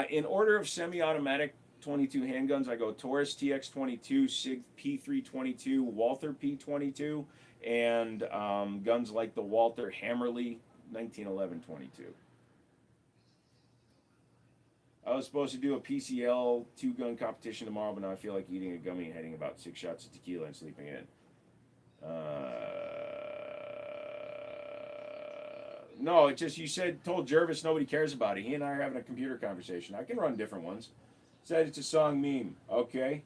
In order of semi-automatic 22 handguns, I go Taurus TX22, Sig P322, Walther P22, and guns like the Walther Hammerly 1911 22. I was supposed to do a PCL 2-gun competition tomorrow, but now I feel like eating a gummy and heading about 6 shots of tequila and sleeping in. No, it just, you told Jervis nobody cares about it. He and I are having a computer conversation. I can run different ones. Said it's a song meme. Okay.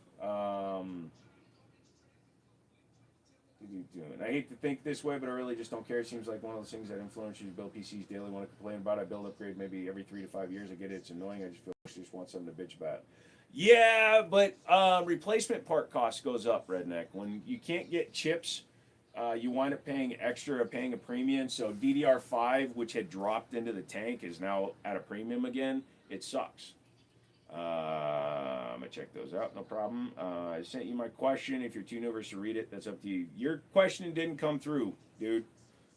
I hate to think this way, but I really just don't care. It seems like one of those things that influence you to build PCs daily. Want to complain about it, I build upgrade maybe every 3 to 5 years. I get it. It's annoying. I just feel like I just want something to bitch about. Yeah, but replacement part cost goes up, Redneck. When you can't get chips, you wind up paying extra, paying a premium. So DDR5, which had dropped into the tank, is now at a premium again. It sucks. I'm going to check those out, no problem. I sent you my question. If you're too nervous to read it, that's up to you. Your question didn't come through, dude.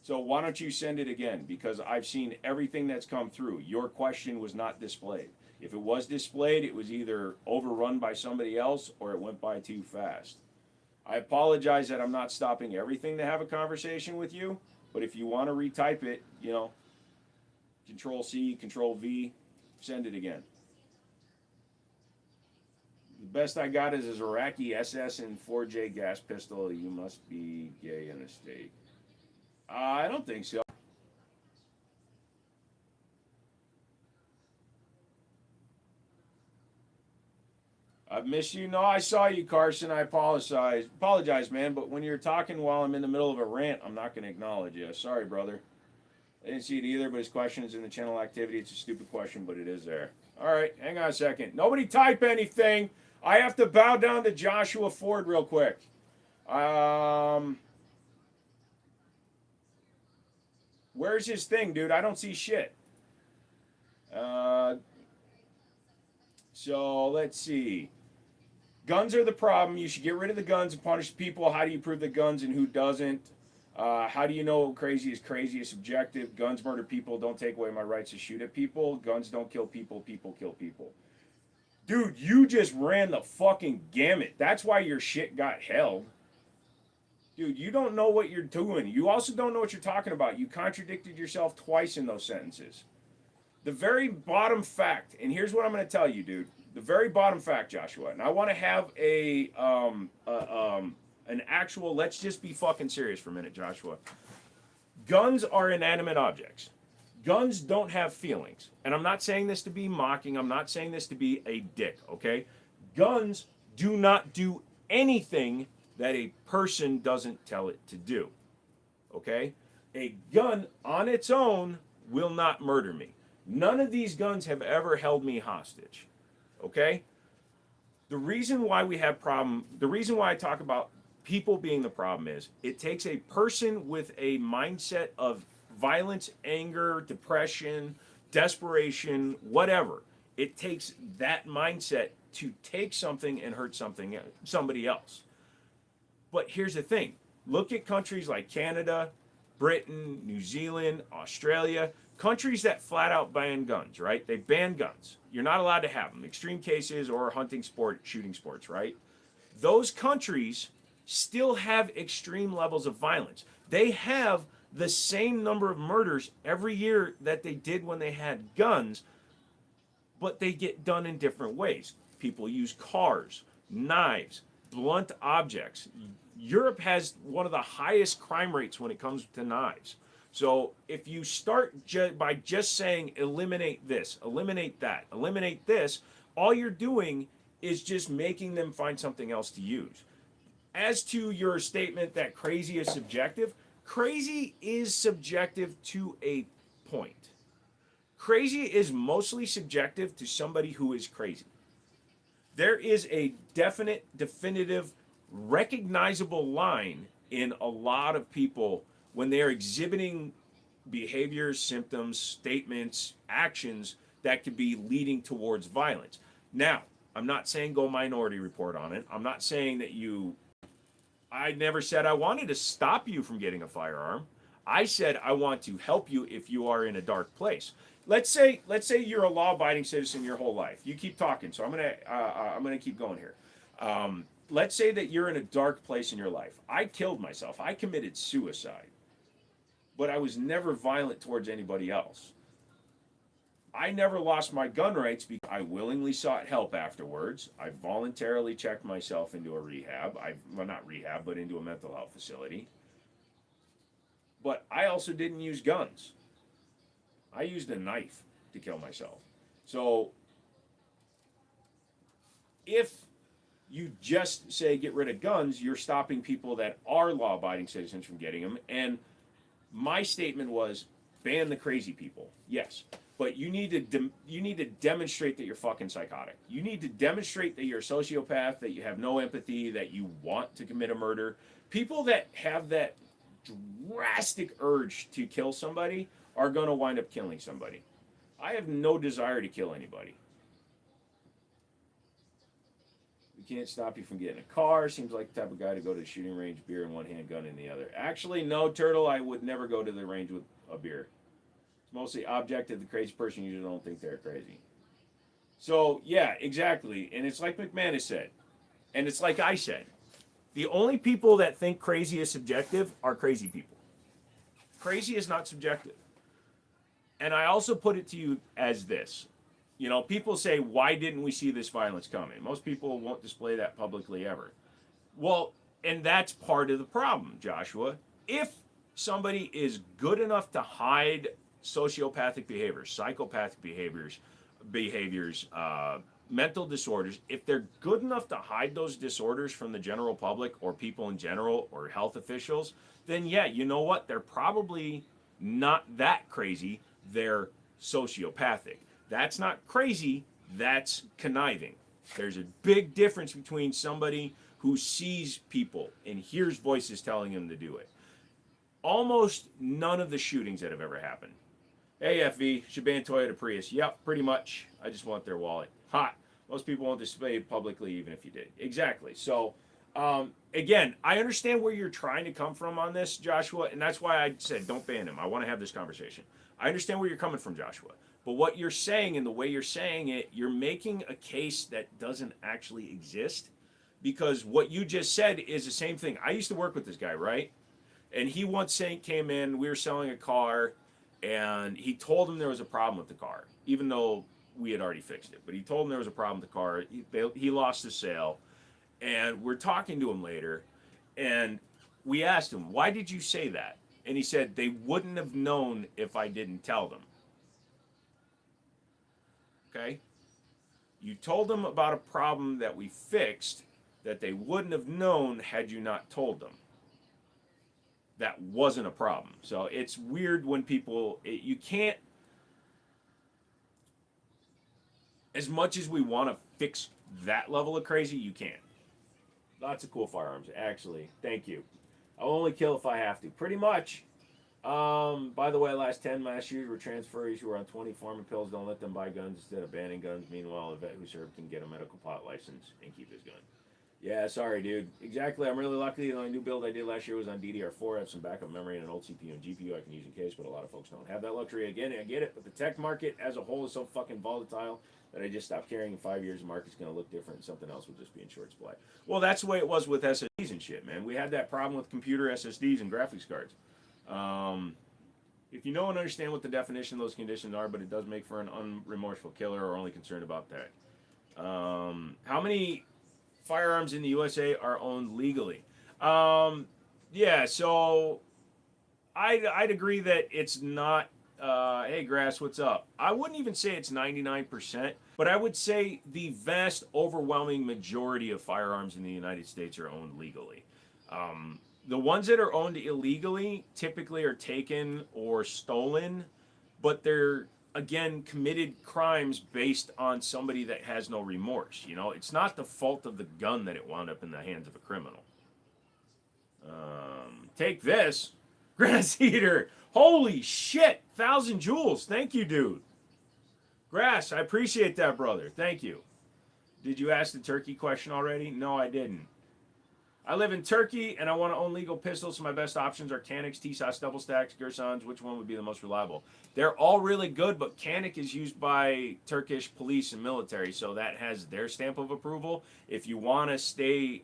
So why don't you send it again? Because I've seen everything that's come through. Your question was not displayed. If it was displayed, it was either overrun by somebody else or it went by too fast. I apologize that I'm not stopping everything to have a conversation with you, but if you want to retype it, Control-C, Control-V, send it again. The best I got is a Iraqi SS and 4J gas pistol. You must be gay in a state. I don't think so. I've missed you. No, I saw you, Carson. I apologize, man. But when you're talking while I'm in the middle of a rant, I'm not going to acknowledge you. Sorry, brother. I didn't see it either, but his question is in the channel activity. It's a stupid question, but it is there. All right, hang on a second. Nobody type anything. I have to bow down to Joshua Ford real quick. Where's his thing, dude? I don't see shit. So let's see. Guns are the problem. You should get rid of the guns and punish people. How do you prove the guns and who doesn't? How do you know crazy is crazy is subjective? Guns murder people. Don't take away my rights to shoot at people. Guns don't kill people. People kill people. Dude, you just ran the fucking gamut. That's why your shit got held. Dude, you don't know what you're doing. You also don't know what you're talking about. You contradicted yourself twice in those sentences. The very bottom fact, and here's what I'm going to tell you, dude. The very bottom fact, Joshua, and I want to have an actual, let's just be fucking serious for a minute, Joshua. Guns are inanimate objects. Guns don't have feelings. And I'm not saying this to be mocking. I'm not saying this to be a dick, okay? Guns do not do anything that a person doesn't tell it to do, okay? A gun on its own will not murder me. None of these guns have ever held me hostage, okay? The reason why I talk about people being the problem is it takes a person with a mindset of violence, anger, depression, desperation, whatever. It takes that mindset to take something and hurt somebody else. But here's the thing. Look at countries like Canada, Britain, New Zealand, Australia, countries that flat out ban guns, right? They ban guns. You're not allowed to have them. Extreme cases or hunting sport, shooting sports, right? Those countries still have extreme levels of violence. They have the same number of murders every year that they did when they had guns, but they get done in different ways. People use cars, knives, blunt objects. Europe has one of the highest crime rates when it comes to knives. So if you start by just saying eliminate this, eliminate that, eliminate this, all you're doing is just making them find something else to use. As to your statement that crazy is subjective, crazy is subjective to a point. Crazy is mostly subjective to somebody who is crazy. There is a definite, definitive, recognizable line in a lot of people when they're exhibiting behaviors, symptoms, statements, actions that could be leading towards violence. Now, I'm not saying go Minority Report on it. I'm not saying that I never said I wanted to stop you from getting a firearm. I said I want to help you if you are in a dark place. Let's say you're a law-abiding citizen your whole life. You keep talking, so I'm gonna keep going here. Let's say that you're in a dark place in your life. I killed myself. I committed suicide, but I was never violent towards anybody else. I never lost my gun rights because I willingly sought help afterwards. I voluntarily checked myself into a rehab. Well, not rehab, but into a mental health facility. But I also didn't use guns. I used a knife to kill myself. So if you just say get rid of guns, you're stopping people that are law-abiding citizens from getting them. And my statement was ban the crazy people. Yes, but you need to demonstrate that you're fucking psychotic. You need to demonstrate that you're a sociopath, that you have no empathy, that you want to commit a murder. People that have that drastic urge to kill somebody are going to wind up killing somebody. I have no desire to kill anybody. We can't stop you from getting a car. Seems like the type of guy to go to the shooting range, beer in one hand, gun in the other. Actually, no, Turtle, I would never go to the range with a beer. It's mostly objective. The crazy person usually don't think they're crazy. So, yeah, exactly. And it's like McManus said. And it's like I said. The only people that think crazy is subjective are crazy people. Crazy is not subjective. And I also put it to you as this. You know, people say, why didn't we see this violence coming? Most people won't display that publicly ever. Well, and that's part of the problem, Joshua. If somebody is good enough to hide sociopathic behaviors, psychopathic behaviors, mental disorders, if they're good enough to hide those disorders from the general public or people in general or health officials, then yeah, you know what? They're probably not that crazy. They're sociopathic. That's not crazy, that's conniving. There's a big difference between somebody who sees people and hears voices telling him to do it. Almost none of the shootings that have ever happened. Hey, FV, should ban Toyota Prius. Yep, pretty much. I just want their wallet. Hot. Most people won't display it publicly even if you did. Exactly. So, again, I understand where you're trying to come from on this, Joshua, and that's why I said don't ban him. I want to have this conversation. I understand where you're coming from, Joshua. But what you're saying and the way you're saying it, you're making a case that doesn't actually exist. Because what you just said is the same thing. I used to work with this guy, right? And he once came in, we were selling a car, and he told him there was a problem with the car, even though we had already fixed it. But he told him there was a problem with the car. He lost the sale. And we're talking to him later, and we asked him, why did you say that? And he said, they wouldn't have known if I didn't tell them. Okay? You told them about a problem that we fixed that they wouldn't have known had you not told them. That wasn't a problem. So it's weird when people, you can't, as much as we want to fix that level of crazy, you can't. Lots of cool firearms, actually. Thank you. I'll only kill if I have to. Pretty much. By the way, last 10 mass shooters were transferees who were on 20 pharma pills. Don't let them buy guns instead of banning guns. Meanwhile, a vet who served can get a medical pot license and keep his gun. Yeah, sorry, dude. Exactly. I'm really lucky. The only new build I did last year was on DDR4. I have some backup memory and an old CPU and GPU I can use in case, but a lot of folks don't have that luxury. Again, I get it, but the tech market as a whole is so fucking volatile that I just stopped caring. In 5 years, the market's going to look different. Something else will just be in short supply. Well, that's the way it was with SSDs and shit, man. We had that problem with computer SSDs and graphics cards. If you know and understand what the definition of those conditions are, but it does make for an unremorseful killer or only concerned about that. How many firearms in the USA are owned legally? Yeah, so I'd agree that it's not. Hey, Grass, what's up? I wouldn't even say it's 99%, but I would say the vast, overwhelming majority of firearms in the United States are owned legally. The ones that are owned illegally typically are taken or stolen, but they're, again, committed crimes based on somebody that has no remorse. You know, it's not the fault of the gun that it wound up in the hands of a criminal. Take this. Grass Eater. Holy shit. 1,000 joules. Thank you, dude. Grass, I appreciate that, brother. Thank you. Did you ask the turkey question already? No, I didn't. I live in Turkey and I want to own legal pistols, so my best options are Canics, TSOS, double stacks, Gersons. Which one would be the most reliable? They're all really good, but Canik is used by Turkish police and military, so that has their stamp of approval. If you want to stay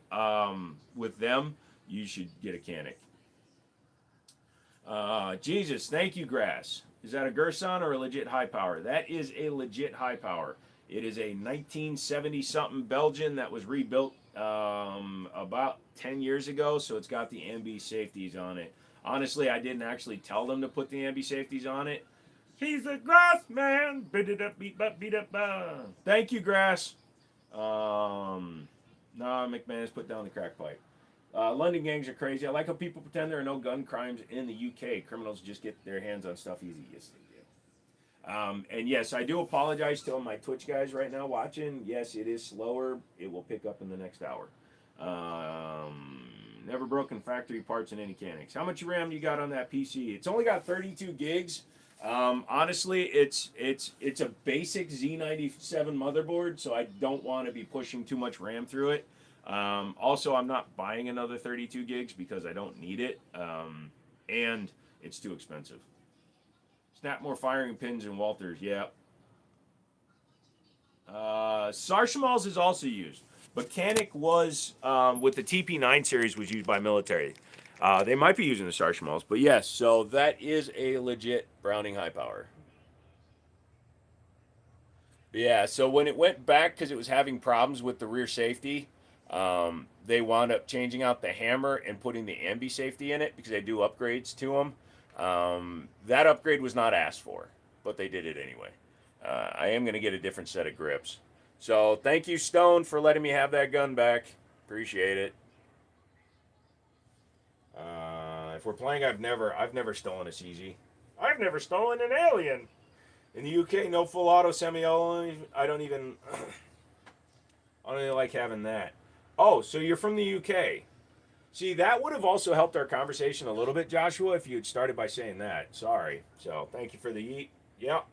with them, you should get a Canik. Jesus, thank you, Grass. Is that a Gerson or a legit high power? That is a legit high power. It is a 1970-something Belgian that was rebuilt about 10 years ago, so it's got the ambi safeties on it. Honestly, I didn't actually tell them to put the ambi safeties on it. He's a Grass man. Beat it up, beat up, beat up. Thank you, Grass. No, McMahon's put down the crack pipe. London gangs are crazy. I like how people pretend there are no gun crimes in the UK. Criminals just get their hands on stuff easy. Yes, they do. And yes, I do apologize to all my Twitch guys right now watching. Yes, it is slower. It will pick up in the next hour. Never broken factory parts in any Canics. How much RAM you got on that PC? It's only got 32 gigs. Honestly, it's a basic Z97 motherboard, so I don't want to be pushing too much RAM through it. Also, I'm not buying another 32 gigs because I don't need it, and it's too expensive. Snap more firing pins in Walters, yeah. Sarshamals is also used, but Canik was, with the TP9 series, was used by military. They might be using the Sarshamals, but yes, so that is a legit Browning high power. Yeah, so when it went back because it was having problems with the rear safety, they wound up changing out the hammer and putting the ambi safety in it because they do upgrades to them. That upgrade was not asked for, but they did it anyway. I am going to get a different set of grips. So thank you, Stone, for letting me have that gun back. Appreciate it. If we're playing, I've never stolen a CZ. I've never stolen an alien. In the UK, no full auto, semi-auto. I don't even like having that. Oh, so you're from the UK. See, that would have also helped our conversation a little bit, Joshua, if you had started by saying that. Sorry. So, thank you for the yeet. Yep.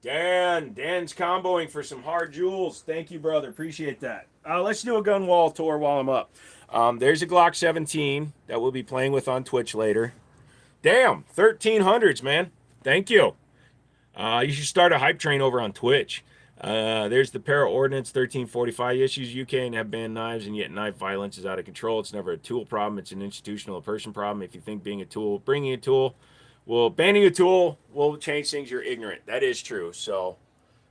Dan's comboing for some hard jewels. Thank you, brother. Appreciate that. Let's do a gun wall tour while I'm up. There's a Glock 17 that we'll be playing with on Twitch later. Damn, 1300s, man. Thank you. You should start a hype train over on Twitch. There's the Para Ordinance 1345 issues UK and have banned knives, and yet knife violence is out of control. It's never a tool problem. It's an institutional person problem. If you think bringing a tool banning a tool will change things, you're ignorant. That is true. So,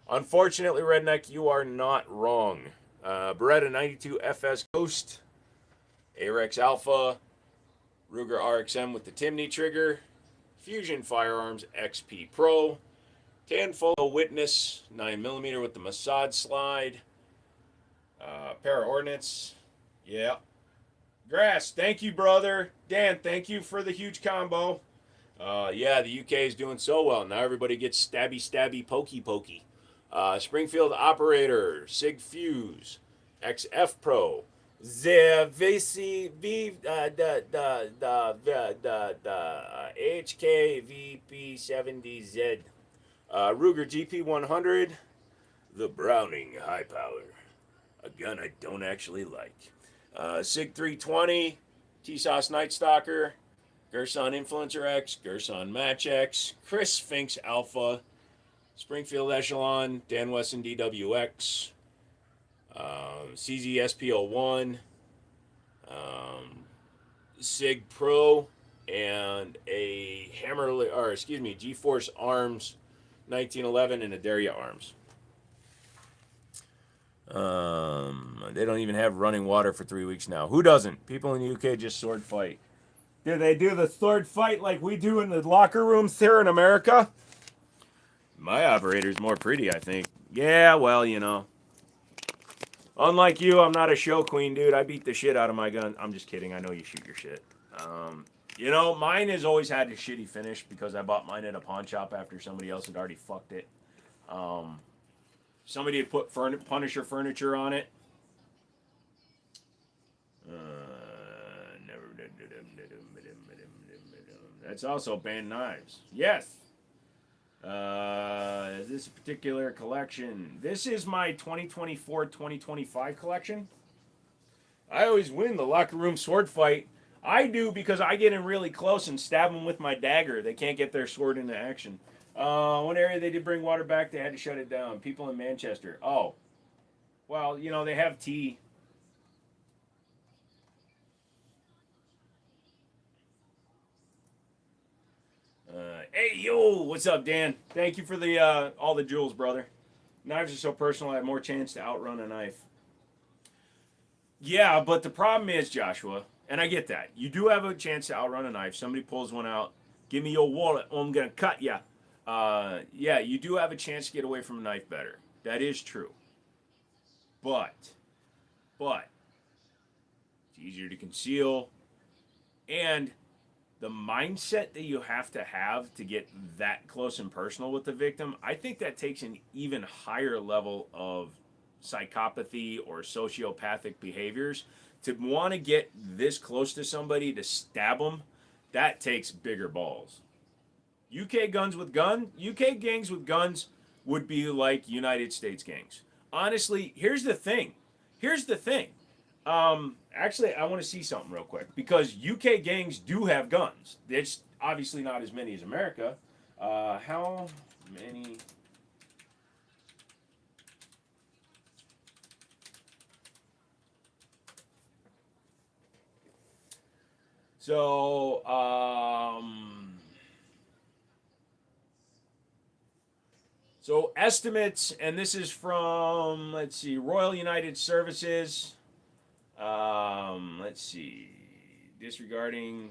unfortunately, Redneck, you are not wrong. Beretta 92 FS Ghost, Arex Alpha, Ruger RXM with the Timney trigger, Fusion Firearms XP Pro, Tan Photo Witness 9mm with the Mossad slide. Pair of Ordnance. Yeah. Grass, thank you, brother. Dan, thank you for the huge combo. Yeah, the UK is doing so well. Now everybody gets stabby, stabby, pokey, pokey. Springfield Operator, Sig Fuse, XF Pro, the VC, the HKVP70Z, Ruger GP100, the Browning High Power, a gun I don't actually like. Sig 320, T-Sauce Night Stalker, Gerson Influencer X, Gerson Match X, Chris Finks Alpha, Springfield Echelon, Dan Wesson DWX, CZSP01, Sig Pro, and a GeForce Arms 1911 and a Daria Arms. They don't even have running water for 3 weeks now. Who doesn't? People in the UK just sword fight. Do they do the sword fight like we do in the locker rooms here in America? My operator's more pretty, I think. Yeah, well, you know. Unlike you, I'm not a show queen, dude. I beat the shit out of my gun. I'm just kidding. I know you shoot your shit. You know, mine has always had a shitty finish because I bought mine at a pawn shop after somebody else had already fucked it. Somebody had put Punisher furniture on it. That's also banned knives. Yes. This particular collection. This is my 2024-2025 collection. I always win the locker room sword fight. I do because I get in really close and stab them with my dagger. They can't get their sword into action. One area they did bring water back, they had to shut it down. People in Manchester. Oh. Well, you know, they have tea. Hey, yo, what's up, Dan? Thank you for the all the jewels, brother. Knives are so personal, I have more chance to outrun a knife. Yeah, but the problem is, Joshua, and I get that. You do have a chance to outrun a knife. Somebody pulls one out. Give me your wallet or I'm going to cut ya. Yeah, you do have a chance to get away from a knife better. That is true. But, it's easier to conceal. And the mindset that you have to get that close and personal with the victim, I think that takes an even higher level of psychopathy or sociopathic behaviors. To want to get this close to somebody to stab them, that takes bigger balls. UK gangs with guns would be like United States gangs. Honestly, here's the thing. Actually, I want to see something real quick because UK gangs do have guns. It's obviously not as many as America. How many? So, estimates, and this is from, let's see, Royal United Services. Let's see, disaggregating.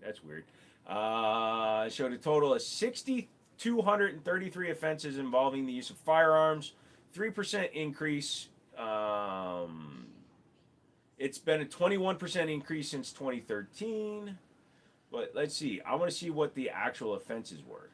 That's weird. Showed a total of 6,233 offenses involving the use of firearms, 3% increase. It's been a 21% increase since 2013. But let's see. I want to see what the actual offenses were.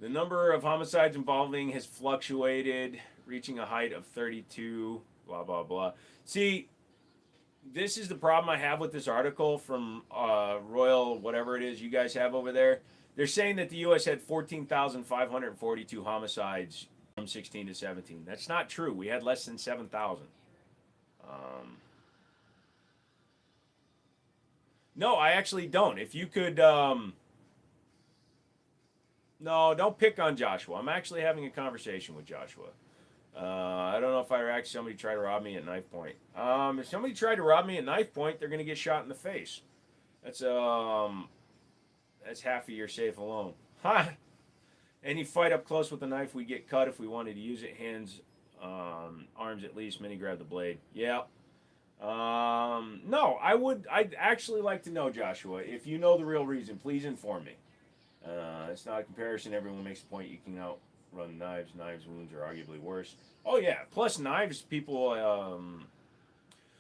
The number of homicides involving has fluctuated, reaching a height of 32, blah, blah, blah. See, this is the problem I have with this article from Royal, whatever it is you guys have over there. They're saying that the U.S. had 14,542 homicides from 16 to 17. That's not true. We had less than 7,000. No, I actually don't. If you could, no, don't pick on Joshua. I'm actually having a conversation with Joshua. I don't know if I actually somebody tried to rob me at knife point. If somebody tried to rob me at knife point, they're gonna get shot in the face. That's that's half of your safe alone. Ha! Any fight up close with a knife, we get cut if we wanted to use it. Hands, arms at least. Many grab the blade. Yeah. No, I would. I'd actually like to know, Joshua. If you know the real reason, please inform me. It's not a comparison. Everyone makes the point you can outrun knives. Knives wounds are arguably worse. Oh yeah. Plus knives, people.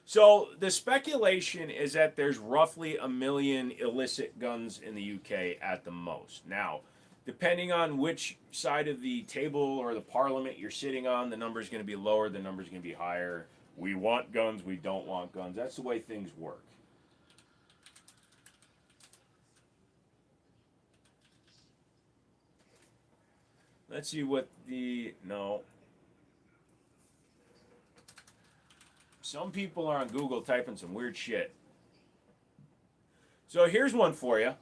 So the speculation is that there's roughly 1 million illicit guns in the UK at the most. Now, depending on which side of the table or the parliament you're sitting on, the number is going to be lower. The number is going to be higher. We want guns. We don't want guns. That's the way things work. Let's see what the no. Some people are on Google typing some weird shit. So here's one for you.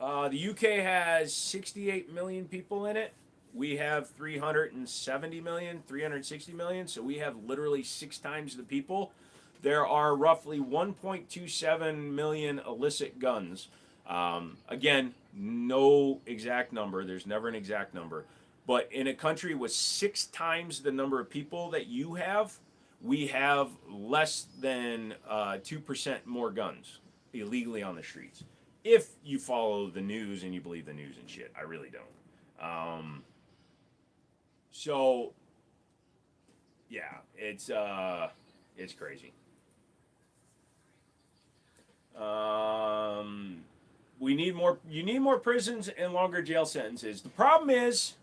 The UK has 68 million people in it. We have 370 million, 360 million. So we have literally 6 times the people. There are roughly 1.27 million illicit guns. Again, no exact number. There's never an exact number. But in a country with 6 times the number of people that you have, we have less than 2% more guns illegally on the streets. If you follow the news and you believe the news and shit, I really don't. So yeah, it's crazy. We need more. You need more prisons and longer jail sentences. The problem is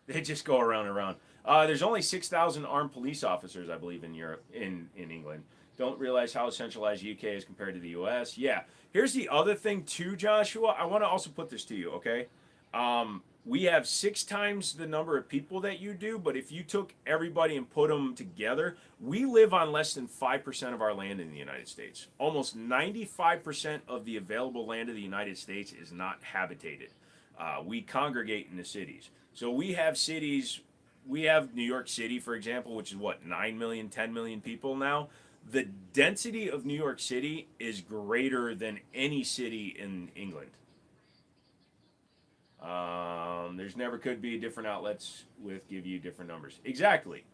they just go around and around. There's only 6,000 armed police officers, I believe, in Europe, in England. Don't realize how centralized the UK is compared to the US. Yeah. Here's the other thing too, Joshua. I want to also put this to you, okay? We have 6 times the number of people that you do, but if you took everybody and put them together, we live on less than 5% of our land in the United States. Almost 95% of the available land of the United States is not habitated. We congregate in the cities. So we have cities, we have New York City, for example, which is what, 9 million, 10 million people now. The density of New York City is greater than any city in England. There's never could be different outlets with give you different numbers. Exactly.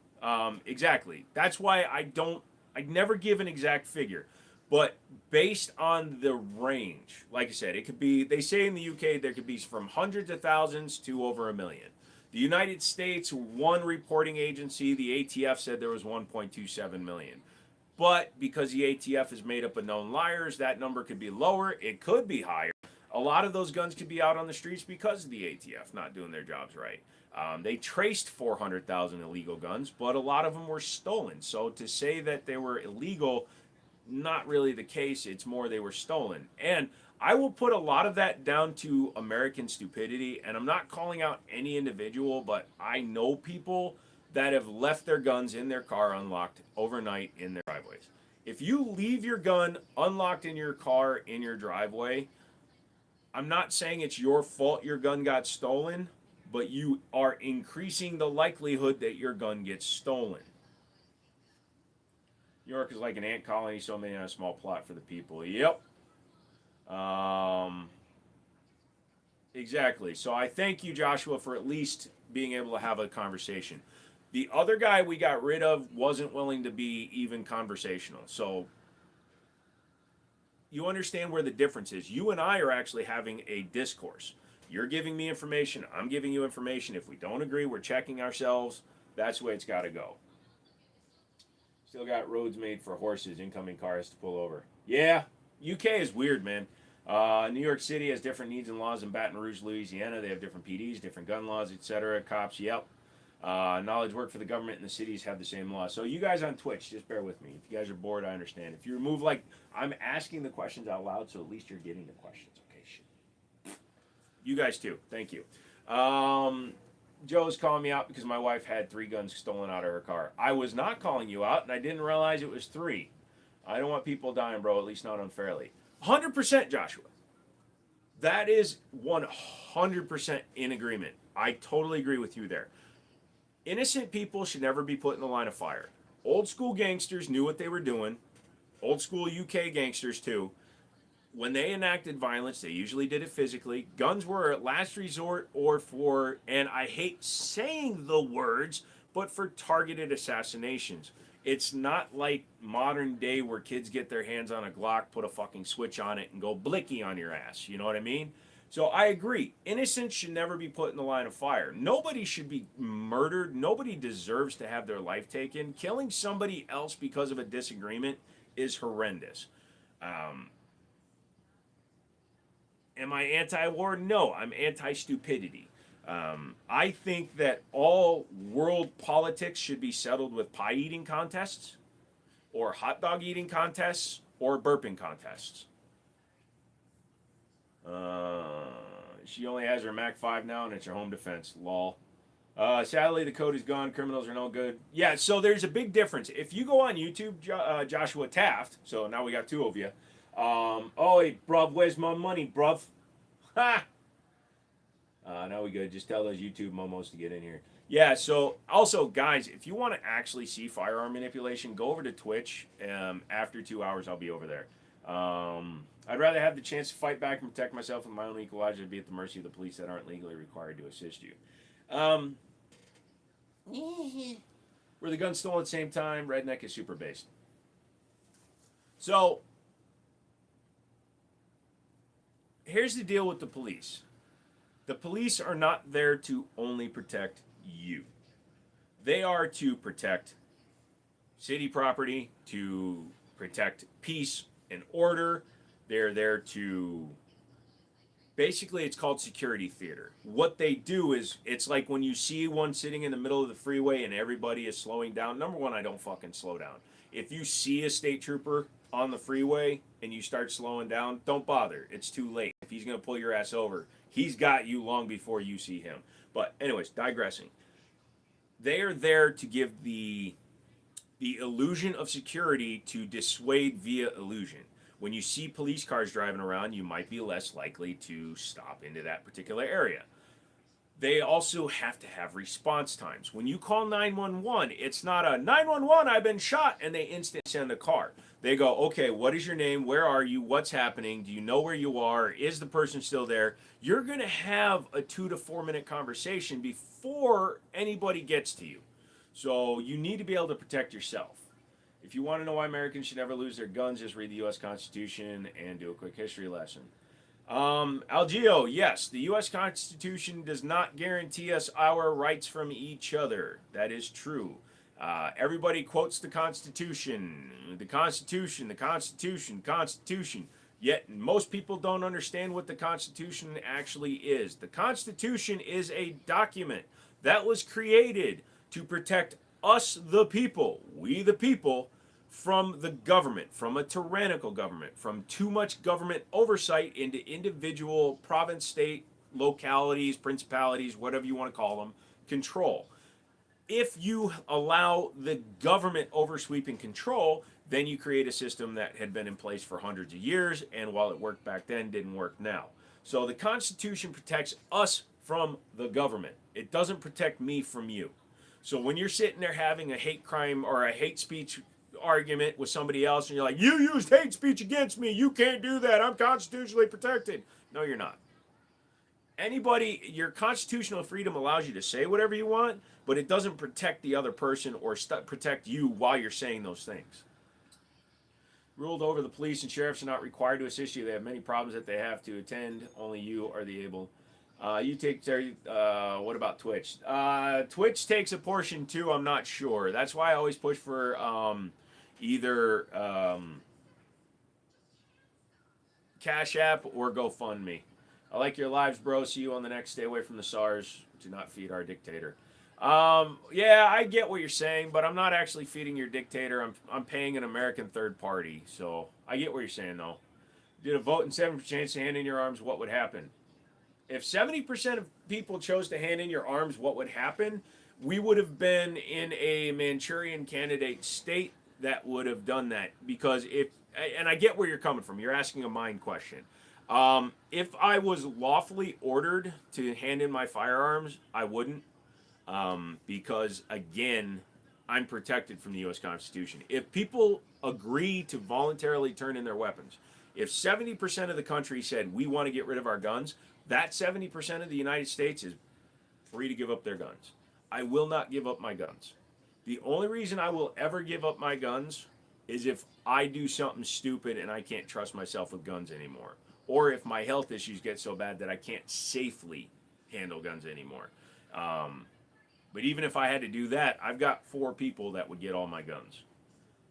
Exactly. That's why I never give an exact figure. But based on the range, like I said, it could be, they say in the UK there could be from hundreds of thousands to over 1 million. The United States, one reporting agency, the ATF, said there was 1.27 million. But because the ATF is made up of known liars, that number could be lower. It could be higher. A lot of those guns could be out on the streets because of the ATF not doing their jobs right. They traced 400,000 illegal guns, but a lot of them were stolen. So to say that they were illegal, not really the case. It's more they were stolen. And I will put a lot of that down to American stupidity. And I'm not calling out any individual, but I know people that have left their guns in their car unlocked overnight in their driveways. If you leave your gun unlocked in your car in your driveway, I'm not saying it's your fault your gun got stolen, but you are increasing the likelihood that your gun gets stolen. New York is like an ant colony, so many on a small plot for the people. Yep. Um, exactly. So I thank you, Joshua, for at least being able to have a conversation. The other guy we got rid of wasn't willing to be even conversational. So you understand where the difference is. You and I are actually having a discourse. You're giving me information. I'm giving you information. If we don't agree, we're checking ourselves. That's the way it's got to go. Still got roads made for horses. Incoming cars to pull over. Yeah, UK is weird, man. New York City has different needs and laws than Baton Rouge, Louisiana. They have different PDs, different gun laws, etc. Cops, yep. Knowledge work for the government and the cities have the same laws. So you guys on Twitch, just bear with me. If you guys are bored, I understand. If you remove, like, I'm asking the questions out loud, so at least you're getting the questions. Okay, shit. You guys too. Thank you. Joe's calling me out because my wife had 3 guns stolen out of her car. I was not calling you out, and I didn't realize it was 3. I don't want people dying, bro, at least not unfairly. 100%, Joshua. That is 100% in agreement. I totally agree with you there. Innocent people should never be put in the line of fire. Old school gangsters knew what they were doing. Old school UK gangsters too. When they enacted violence, they usually did it physically. Guns were a last resort or for, and I hate saying the words, but for targeted assassinations. It's not like modern day where kids get their hands on a Glock, put a fucking switch on it, and go blicky on your ass. You know what I mean? So I agree. Innocents should never be put in the line of fire. Nobody should be murdered. Nobody deserves to have their life taken. Killing somebody else because of a disagreement is horrendous. Um, Am I anti-war? No, I'm anti-stupidity. I think that all world politics should be settled with pie eating contests, or hot dog eating contests, or burping contests. Uh, she only has her Mac 5 now, and it's her home defense. Lol. Sadly, the code is gone. Criminals are no good. Yeah, so there's a big difference. If you go on YouTube, Joshua Taft, so now we got two of you. Oh, hey, bruv, where's my money, bruv? Ha! Now we good. Just tell those YouTube momos to get in here. Yeah, so also, guys, if you want to actually see firearm manipulation, go over to Twitch. After 2 hours, I'll be over there. I'd rather have the chance to fight back and protect myself with my own equalizer than be at the mercy of the police that aren't legally required to assist you. Um, were the guns stolen at the same time? Redneck is super based. So, here's the deal with the police. The police are not there to only protect you. They are to protect city property, to protect peace and order. They're there to basically, it's called security theater. What they do is, it's like when you see one sitting in the middle of the freeway and everybody is slowing down. Number one, I don't fucking slow down. If you see a state trooper on the freeway and you start slowing down, don't bother. It's too late. If he's going to pull your ass over, he's got you long before you see him. But anyways, digressing. They are there to give the illusion of security to dissuade via illusion. When you see police cars driving around, you might be less likely to stop into that particular area. They also have to have response times. When you call 911, it's not a 911, I've been shot, and they instant send a car. They go, okay, what is your name? Where are you? What's happening? Do you know where you are? Is the person still there? You're going to have a 2 to 4 minute conversation before anybody gets to you. So you need to be able to protect yourself. If you want to know why Americans should never lose their guns, just read the U.S. Constitution and do a quick history lesson. Algio, yes, the U.S. Constitution does not guarantee us our rights from each other. That is true. Everybody quotes the Constitution, the Constitution, the Constitution, Constitution. Yet most people don't understand what the Constitution actually is. The Constitution is a document that was created to protect us, the people, we the people, from the government, from a tyrannical government, from too much government oversight into individual province, state, localities, principalities, whatever you want to call them, control. If you allow the government oversweeping control, then you create a system that had been in place for hundreds of years, and while it worked back then, didn't work now. So the Constitution protects us from the government. It doesn't protect me from you. So when you're sitting there having a hate crime or a hate speech argument with somebody else and you're like, you used hate speech against me, you can't do that, I'm constitutionally protected. No, you're not. Anybody, your constitutional freedom allows you to say whatever you want, but it doesn't protect the other person or protect you while you're saying those things. Ruled over, the police and sheriffs are not required to assist you. They have many problems that they have to attend. Only you are the able. You take what about Twitch? Twitch takes a portion too. I'm not sure. That's why I always push for either Cash App or GoFundMe. I like your lives, bro. See you on the next. Stay away from the SARS. Do not feed our dictator. Yeah, I get what you're saying, but I'm not actually feeding your dictator. I'm paying an American third party. So I get what you're saying, though. Did a vote and 7% chance to hand in your arms, what would happen? If 70% of people chose to hand in your arms, what would happen? We would have been in a Manchurian candidate state that would have done that. Because and I get where you're coming from. You're asking a mind question. If I was lawfully ordered to hand in my firearms, I wouldn't. because, again, I'm protected from the U.S. Constitution. If people agree to voluntarily turn in their weapons, if 70% of the country said we want to get rid of our guns, that 70% of the United States is free to give up their guns. I will not give up my guns. The only reason I will ever give up my guns is if I do something stupid and I can't trust myself with guns anymore. Or if my health issues get so bad that I can't safely handle guns anymore. But even if I had to do that, I've got 4 people that would get all my guns.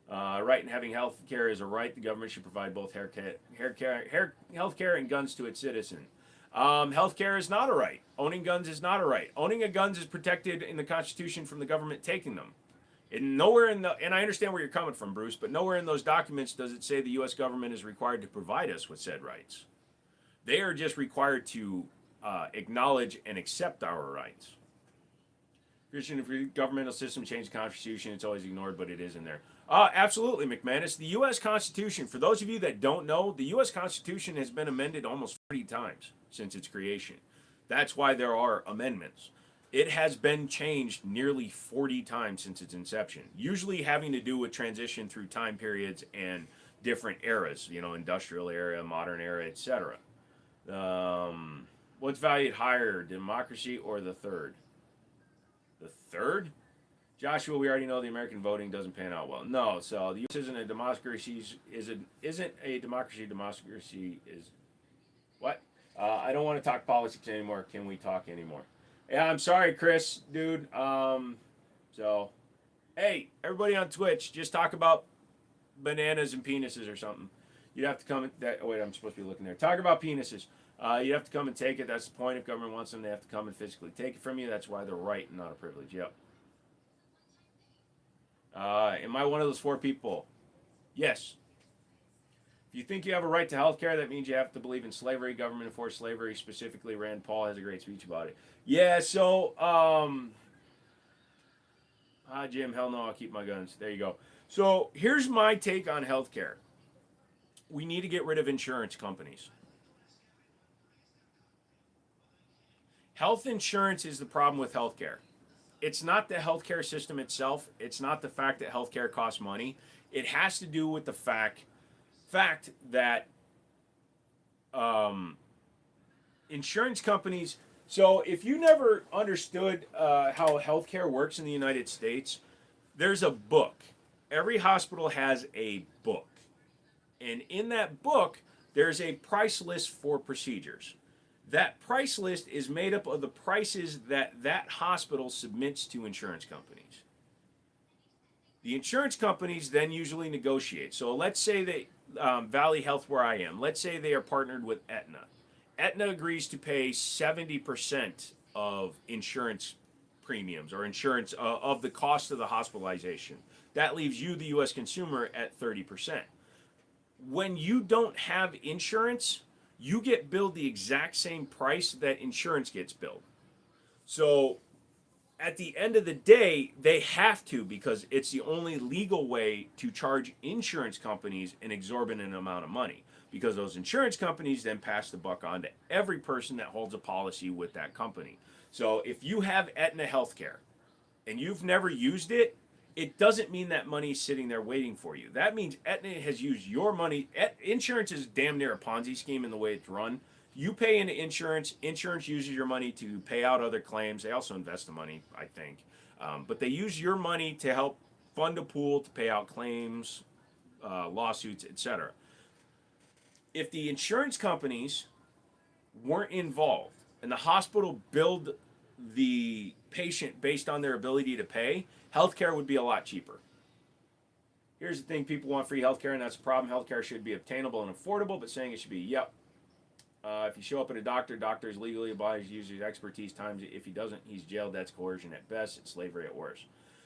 Right in having health care is a right. The government should provide both health care and guns to its citizens. Health care is not a right. Owning guns is not a right. Owning a guns is protected in the Constitution from the government taking them. And nowhere in the, and I understand where you're coming from, Bruce, but nowhere in those documents does it say the U.S. government is required to provide us with said rights. They are just required to acknowledge and accept our rights. Christian, if your governmental system changed the Constitution, it's always ignored, but it is in there. Absolutely, McManus. The U.S. Constitution, for those of you that don't know, the U.S. Constitution has been amended almost 40 times since its creation. That's why there are amendments. It has been changed nearly 40 times since its inception, usually having to do with transition through time periods and different eras, industrial era, modern era, etc. What's valued higher, democracy or the third? The third? Joshua, we already know the American voting doesn't pan out well. No, so the U.S. isn't a democracy. Isn't a democracy. Democracy is what? I don't want to talk politics anymore. Can we talk anymore? Yeah, I'm sorry, Chris, dude. So, hey, everybody on Twitch, just talk about bananas and penises or something. You'd have to come. Wait, I'm supposed to be looking there. Talk about penises. You have to come and take it. That's the point. If government wants them, they have to come and physically take it from you. That's why they're right and not a privilege. Yep. Am I one of those 4 people? Yes. If you think you have a right to health care, that means you have to believe in slavery, government enforced slavery. Specifically, Rand Paul has a great speech about it. Yeah, so, Jim, hell no, I'll keep my guns. There you go. So, here's my take on health care. We need to get rid of insurance companies. Health insurance is the problem with healthcare. It's not the healthcare system itself. It's not the fact that healthcare costs money. It has to do with the fact that insurance companies. So if you never understood how healthcare works in the United States, there's a book. Every hospital has a book. And in that book, there's a price list for procedures. That price list is made up of the prices that hospital submits to insurance companies. The insurance companies then usually negotiate. So let's say that Valley Health, where I am, let's say they are partnered with Aetna. Aetna agrees to pay 70% of insurance premiums or insurance of the cost of the hospitalization. That leaves you, the U.S. consumer, at 30%. When you don't have insurance, you get billed the exact same price that insurance gets billed. So at the end of the day, they have to, because it's the only legal way to charge insurance companies an exorbitant amount of money, because those insurance companies then pass the buck on to every person that holds a policy with that company. So if you have Aetna Healthcare and you've never used it, it doesn't mean that money is sitting there waiting for you. That means Aetna has used your money. Insurance is damn near a Ponzi scheme in the way it's run. You pay into insurance. Insurance uses your money to pay out other claims. They also invest the money, I think. But they use your money to help fund a pool to pay out claims, lawsuits, etc. If the insurance companies weren't involved and the hospital billed the patient based on their ability to pay, healthcare would be a lot cheaper. Here's the thing, people want free healthcare, and that's the problem. Healthcare should be obtainable and affordable, but saying it should be, yep. If you show up at a doctor is legally obliged to use his expertise times. If he doesn't, he's jailed. That's coercion at best. It's slavery at worst.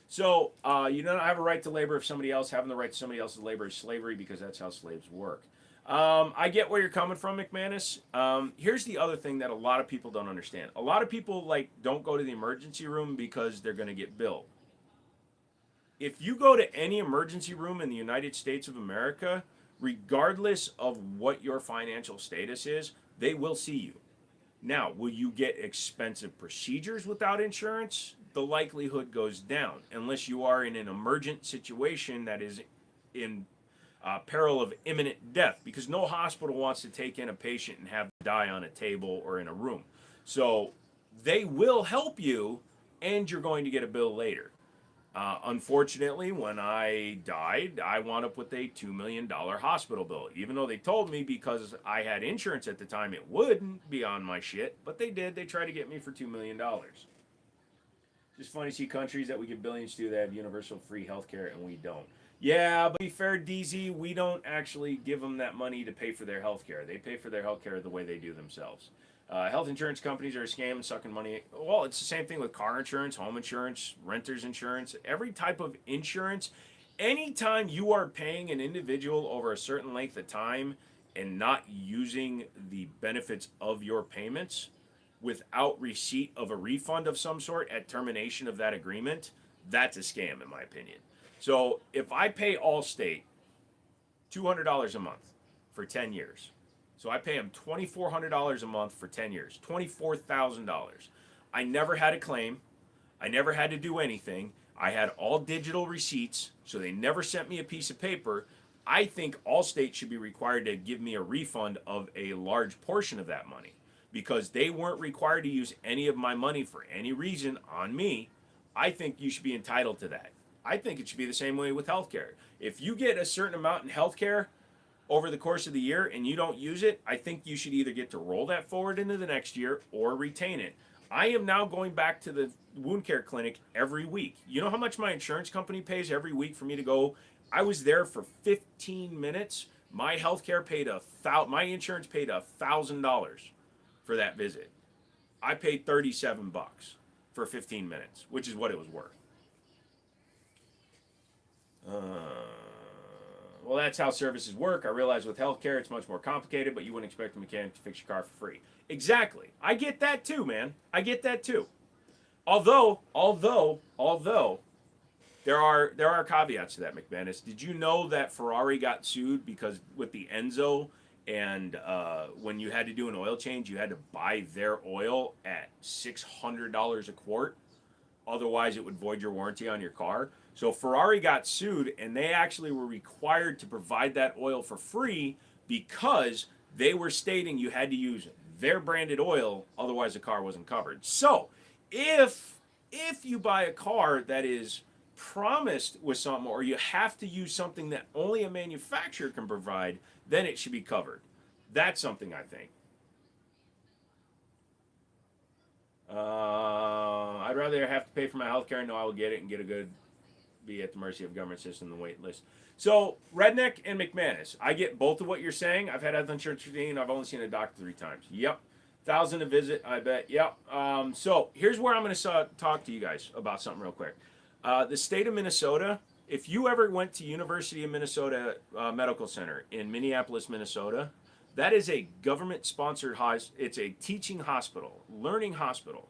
So you don't have a right to labor if somebody else having the right to somebody else's labor is slavery, because that's how slaves work. I get where you're coming from, McManus. Here's the other thing that a lot of people don't understand. A lot of people don't go to the emergency room because they're going to get billed. If you go to any emergency room in the United States of America, regardless of what your financial status is, they will see you. Now, will you get expensive procedures without insurance? The likelihood goes down unless you are in an emergent situation that is in peril of imminent death, because no hospital wants to take in a patient and have them die on a table or in a room. So they will help you, and you're going to get a bill later. Unfortunately, when I died, I wound up with a $2 million hospital bill. Even though they told me, because I had insurance at the time, it wouldn't be on my shit, but they did. They tried to get me for $2 million. Just funny to see countries that we give billions to that have universal free healthcare and we don't. Yeah, but to be fair, DZ, we don't actually give them that money to pay for their healthcare. They pay for their healthcare the way they do themselves. Health insurance companies are a scam and sucking money. Well, it's the same thing with car insurance, home insurance, renter's insurance, every type of insurance. Anytime you are paying an individual over a certain length of time and not using the benefits of your payments without receipt of a refund of some sort at termination of that agreement, that's a scam, in my opinion. So if I pay Allstate $200 a month for 10 years, so I pay them $2,400 a month for 10 years, $24,000. I never had a claim. I never had to do anything. I had all digital receipts, so they never sent me a piece of paper. I think Allstate should be required to give me a refund of a large portion of that money, because they weren't required to use any of my money for any reason on me. I think you should be entitled to that. I think it should be the same way with healthcare. If you get a certain amount in healthcare over the course of the year and you don't use it, I think you should either get to roll that forward into the next year or retain it. I am now going back to the wound care clinic every week. You know how much my insurance company pays every week for me to go? I was there for 15 minutes. My healthcare paid my insurance paid $1,000 for that visit. I paid $37 for 15 minutes, which is what it was worth. Well, that's how services work. I realize with healthcare it's much more complicated, but you wouldn't expect a mechanic to fix your car for free. Exactly. I get that too, man. I get that too. Although there are caveats to that, McManus. Did you know that Ferrari got sued because with the Enzo, and when you had to do an oil change, you had to buy their oil at $600 a quart? Otherwise, it would void your warranty on your car. So Ferrari got sued, and they actually were required to provide that oil for free because they were stating you had to use their branded oil, otherwise the car wasn't covered. So if you buy a car that is promised with something, or you have to use something that only a manufacturer can provide, then it should be covered. That's something I think. I'd rather have to pay for my health care and know I will get it and be at the mercy of government system than wait list. So, Redneck and McManus, I get both of what you're saying. I've had health insurance for 15. I've only seen a doctor 3 times. Yep. 1,000 a visit, I bet. Yep. So, here's where I'm going to talk to you guys about something real quick. The state of Minnesota, if you ever went to University of Minnesota Medical Center in Minneapolis, Minnesota, that is a government-sponsored it's a teaching hospital, learning hospital.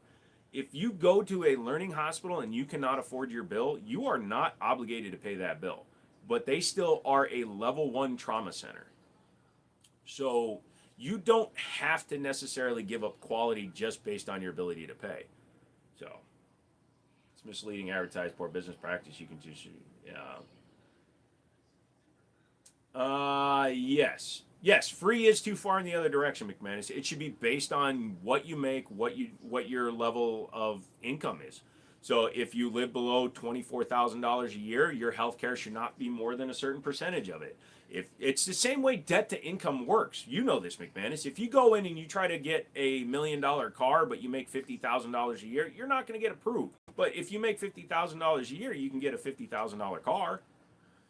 If you go to a learning hospital and you cannot afford your bill, you are not obligated to pay that bill. But they still are a level 1 trauma center. So you don't have to necessarily give up quality just based on your ability to pay. So it's misleading, advertised, poor business practice. You can just, Yes, free is too far in the other direction, McManus. It should be based on what you make, what your level of income is. So if you live below $24,000 a year, your health care should not be more than a certain percentage of it. If it's the same way debt to income works, you know this, McManus. If you go in and you try to get a $1 million car, but you make $50,000 a year, you're not going to get approved. But if you make $50,000 a year, you can get a $50,000 car.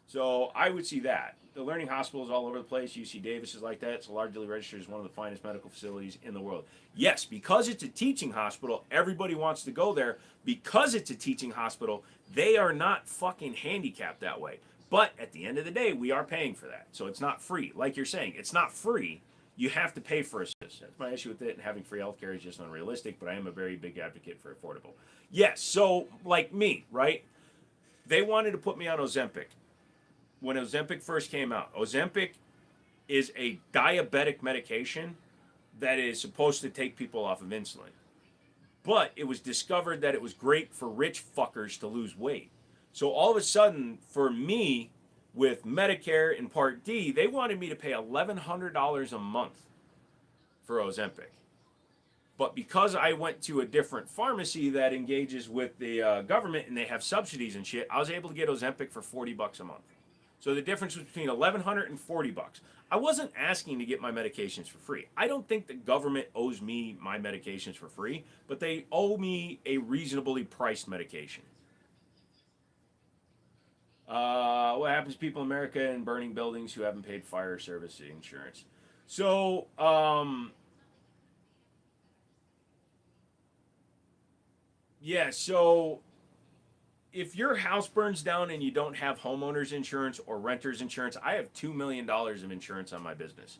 So I would see that. The learning hospitals all over the place. UC Davis is like that. It's largely registered as one of the finest medical facilities in the world. Yes, because it's a teaching hospital, everybody wants to go there. Because it's a teaching hospital, they are not fucking handicapped that way. But at the end of the day, we are paying for that. So it's not free. Like you're saying, it's not free. You have to pay for it. That's my issue with it. And having free healthcare is just unrealistic, but I am a very big advocate for affordable. Yes, so like me, right? They wanted to put me on Ozempic. When Ozempic first came out, Ozempic is a diabetic medication, that is supposed to take people off of insulin. But it was discovered that it was great for rich fuckers to lose weight. So all of a sudden, for me, with Medicare and Part D, they wanted me to pay $1,100 a month for Ozempic. But because I went to a different pharmacy that engages with the government and they have subsidies and shit, I was able to get Ozempic for $40 a month. So the difference was between $1,100 and $40. I wasn't asking to get my medications for free. I don't think the government owes me my medications for free, but they owe me a reasonably priced medication. What happens to people in America in burning buildings who haven't paid fire service insurance? So, yeah, so if your house burns down and you don't have homeowners insurance or renters insurance, I have $2 million of insurance on my business.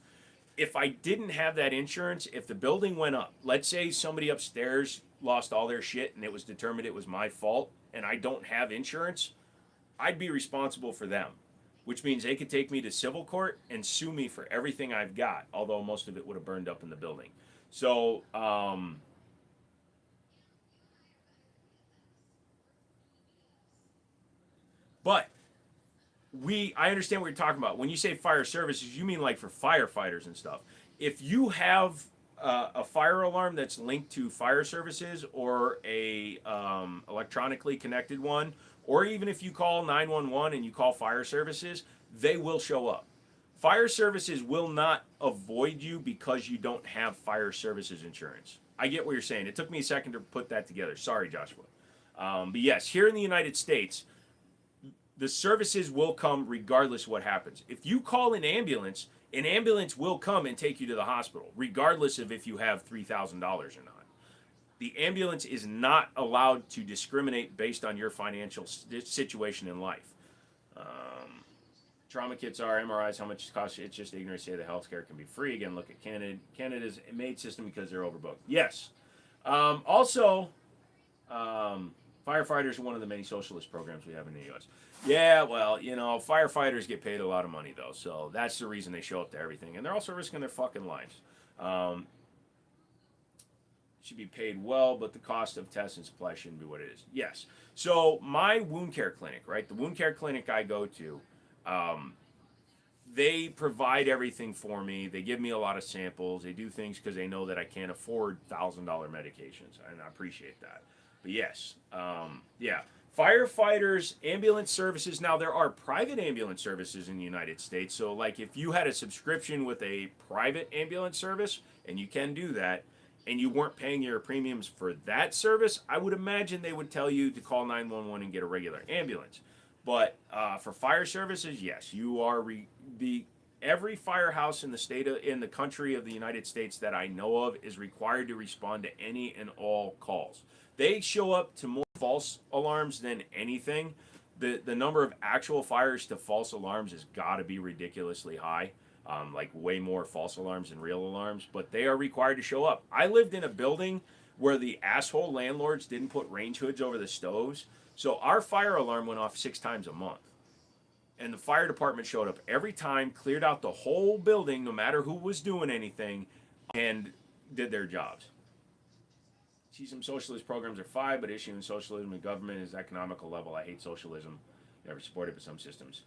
If I didn't have that insurance, if the building went up, let's say somebody upstairs lost all their shit and it was determined it was my fault and I don't have insurance, I'd be responsible for them, which means they could take me to civil court and sue me for everything I've got, although most of it would have burned up in the building. So, but I understand what you're talking about. When you say fire services, you mean like for firefighters and stuff. If you have a fire alarm that's linked to fire services or a electronically connected one, or even if you call 911 and you call fire services, they will show up. Fire services will not avoid you because you don't have fire services insurance. I get what you're saying. It took me a second to put that together. Sorry, Joshua. But yes, here in the United States, the services will come regardless what happens. If you call an ambulance will come and take you to the hospital, regardless of if you have $3,000 or not. The ambulance is not allowed to discriminate based on your financial situation in life. Trauma kits are MRIs, how much it costs. It's just ignorant to say the healthcare can be free. Again, look at Canada. Canada's made system because they're overbooked. Yes. Also, firefighters are one of the many socialist programs we have in the U.S. Yeah, well, firefighters get paid a lot of money, though, so that's the reason they show up to everything. And they're also risking their fucking lives. Should be paid well, but the cost of tests and supply shouldn't be what it is. Yes. So my wound care clinic, right, the wound care clinic I go to, they provide everything for me. They give me a lot of samples. They do things because they know that I can't afford $1,000 medications, and I appreciate that. But yes, yeah. Firefighters, ambulance services. Now, there are private ambulance services in the United States. So, like, if you had a subscription with a private ambulance service, and you can do that, and you weren't paying your premiums for that service, I would imagine they would tell you to call 911 and get a regular ambulance. But for fire services, yes, you are every firehouse in the country of the United States that I know of is required to respond to any and all calls. They show up to more false alarms than anything. The number of actual fires to false alarms has got to be ridiculously high. Like way more false alarms than real alarms, but they are required to show up. I lived in a building where the asshole landlords didn't put range hoods over the stoves, so our fire alarm went off 6 times a month. And the fire department showed up every time, cleared out the whole building, no matter who was doing anything, and did their jobs. See, some socialist programs are fine, but issuing socialism in government is economical level. I hate socialism. Never supported, but some systems.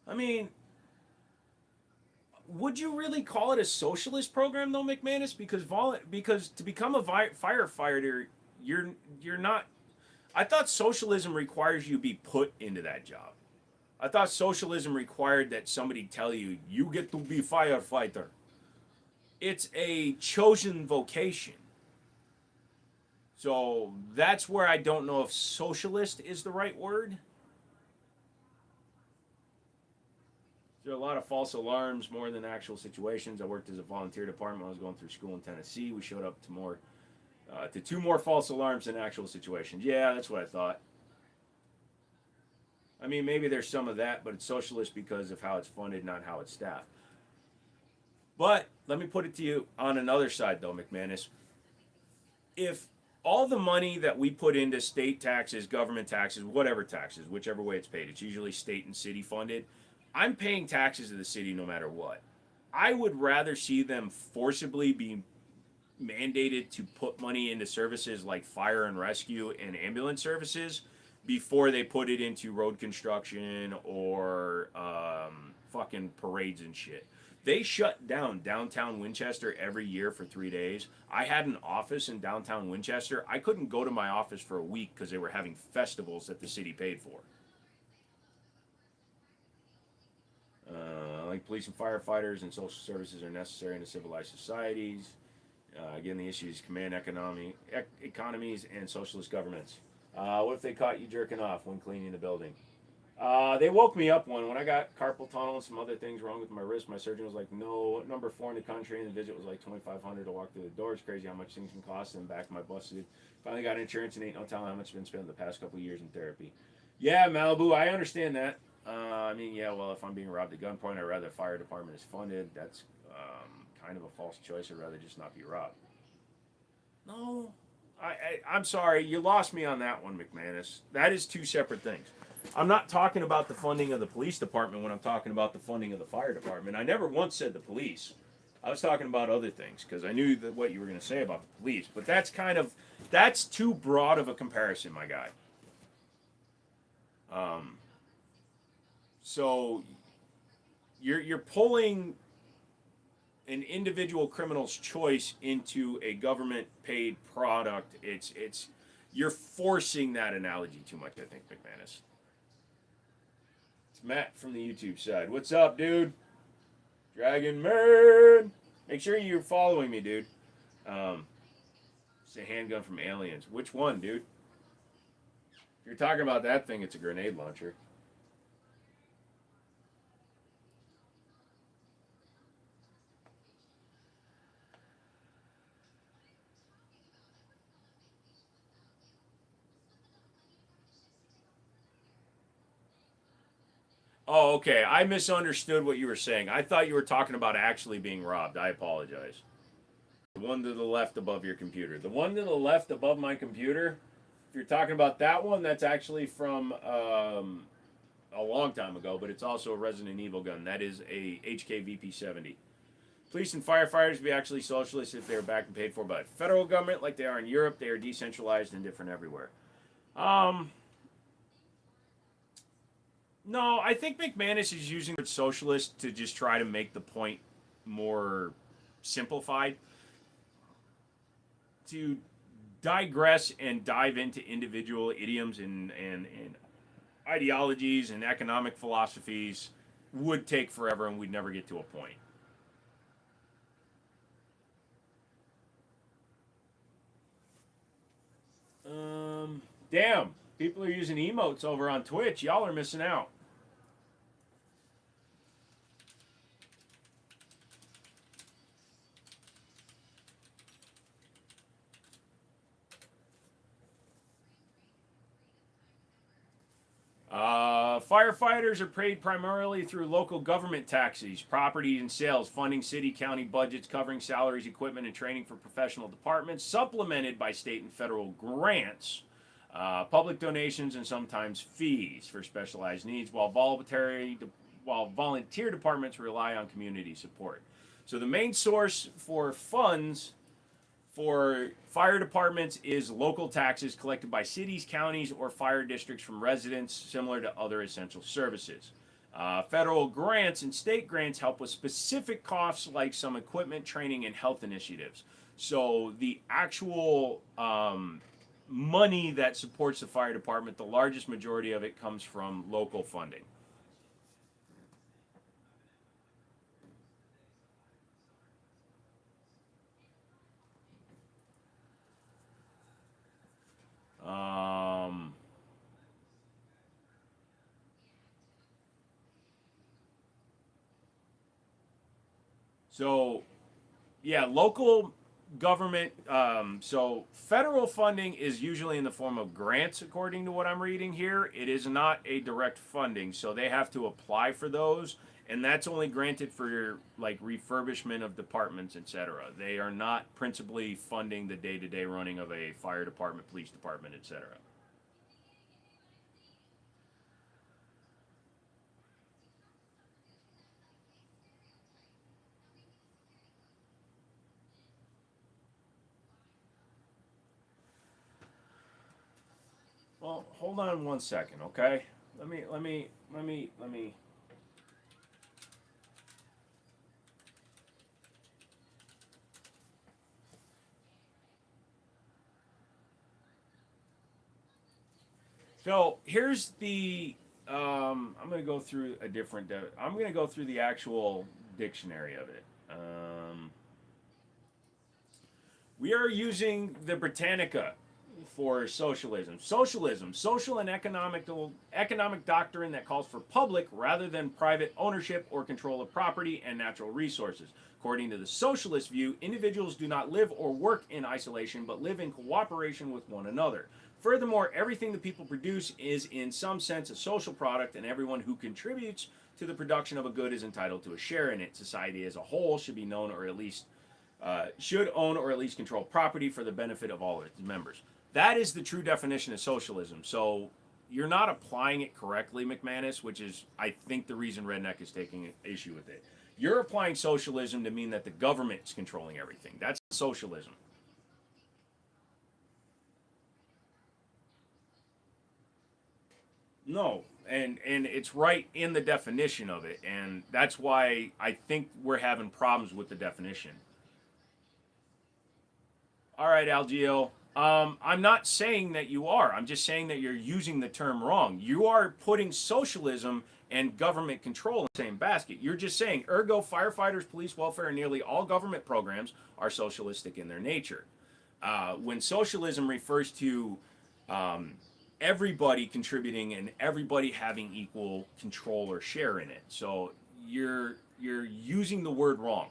I mean, would you really call it a socialist program though, McManus? Because to become a firefighter, you're not. I thought socialism requires you be put into that job. I thought socialism required that somebody tell you you get to be firefighter. It's a chosen vocation. So that's where I don't know if socialist is the right word. There are a lot of false alarms more than actual situations. I worked as a volunteer department when I was going through school in Tennessee. We showed up to 2 more false alarms than actual situations. Yeah, that's what I thought. I mean, maybe there's some of that, but it's socialist because of how it's funded, not how it's staffed. But let me put it to you on another side, though, McManus. If all the money that we put into state taxes, government taxes, whatever taxes, whichever way it's paid, it's usually state and city funded. I'm paying taxes to the city no matter what. I would rather see them forcibly be mandated to put money into services like fire and rescue and ambulance services before they put it into road construction or fucking parades and shit. They shut down downtown Winchester every year for 3 days. I had an office in downtown Winchester. I couldn't go to my office for a week because they were having festivals that the city paid for. Like police and firefighters and social services are necessary in a civilized societies. Again, the issue is command economies and socialist governments. What if they caught you jerking off when cleaning the building? They woke me up when I got carpal tunnel and some other things wrong with my wrist. My surgeon was like, "No, number 4 in the country," and the visit was like $2,500 to walk through the door. It's crazy how much things can cost. And back my busted. Finally got insurance and ain't no telling how much has been spent the past couple of years in therapy. Yeah, Malibu, I understand that. I mean, yeah, well, if I'm being robbed at gunpoint, I'd rather the fire department is funded. That's kind of a false choice. I'd rather just not be robbed. No, I'm sorry, you lost me on that one, McManus. That is two separate things. I'm not talking about the funding of the police department when I'm talking about the funding of the fire department. I never once said the police. I was talking about other things because I knew that what you were going to say about the police. But that's too broad of a comparison, my guy. Um, so you're pulling an individual criminal's choice into a government paid product. It's you're forcing that analogy too much, I think, McManus. It's Matt from the YouTube side. What's up, dude? Dragon Man. Make sure you're following me, dude. It's a handgun from Aliens. Which one, dude? If you're talking about that thing, it's a grenade launcher. Oh, okay. I misunderstood what you were saying. I thought you were talking about actually being robbed. I apologize. The one to the left above your computer. The one to the left above my computer, if you're talking about that one, that's actually from a long time ago, but it's also a Resident Evil gun. That is a HK 70. Police and firefighters would be actually socialists if they were backed and paid for by the federal government, like they are in Europe. They are decentralized and different everywhere. Um, no, I think McManus is using the word socialist to just try to make the point more simplified. To digress and dive into individual idioms and ideologies and economic philosophies would take forever and we'd never get to a point. Damn, people are using emotes over on Twitch. Y'all are missing out. Firefighters are paid primarily through local government taxes, property and sales, funding city, county budgets, covering salaries, equipment, and training for professional departments, supplemented by state and federal grants, public donations, and sometimes fees for specialized needs, while volunteer departments rely on community support. So the main source for funds for fire departments is local taxes collected by cities, counties, or fire districts from residents, similar to other essential services. Federal grants and state grants help with specific costs like some equipment, training, and health initiatives. So the actual money that supports the fire department, the largest majority of it comes from local funding. Um, so yeah, local government. So federal funding is usually in the form of grants, according to what I'm reading here. It is not a direct funding, so they have to apply for those, and that's only granted for like refurbishment of departments, etc. They are not principally funding the day-to-day running of a fire department, police department, etc. hold on one second, okay? Let me. So here's the. I'm going to go through a different. I'm going to go through the actual dictionary of it. We are using the Britannica for socialism. Socialism, social and economic doctrine that calls for public rather than private ownership or control of property and natural resources. According to the socialist view, individuals do not live or work in isolation but live in cooperation with one another. Furthermore, everything the people produce is in some sense a social product, and everyone who contributes to the production of a good is entitled to a share in it. Society as a whole should be known or at least should own or at least control property for the benefit of all its members. That is the true definition of socialism. So you're not applying it correctly, McManus, which is, I think, the reason Redneck is taking issue with it. You're applying socialism to mean that the government's controlling everything. That's socialism. No, and it's right in the definition of it, and that's why I think we're having problems with the definition. All right, Algio. I'm not saying that you are. I'm just saying that you're using the term wrong. You are putting socialism and government control in the same basket. You're just saying, ergo, firefighters, police welfare, and nearly all government programs are socialistic in their nature. When socialism refers to um, everybody contributing and everybody having equal control or share in it, so you're using the word wrong.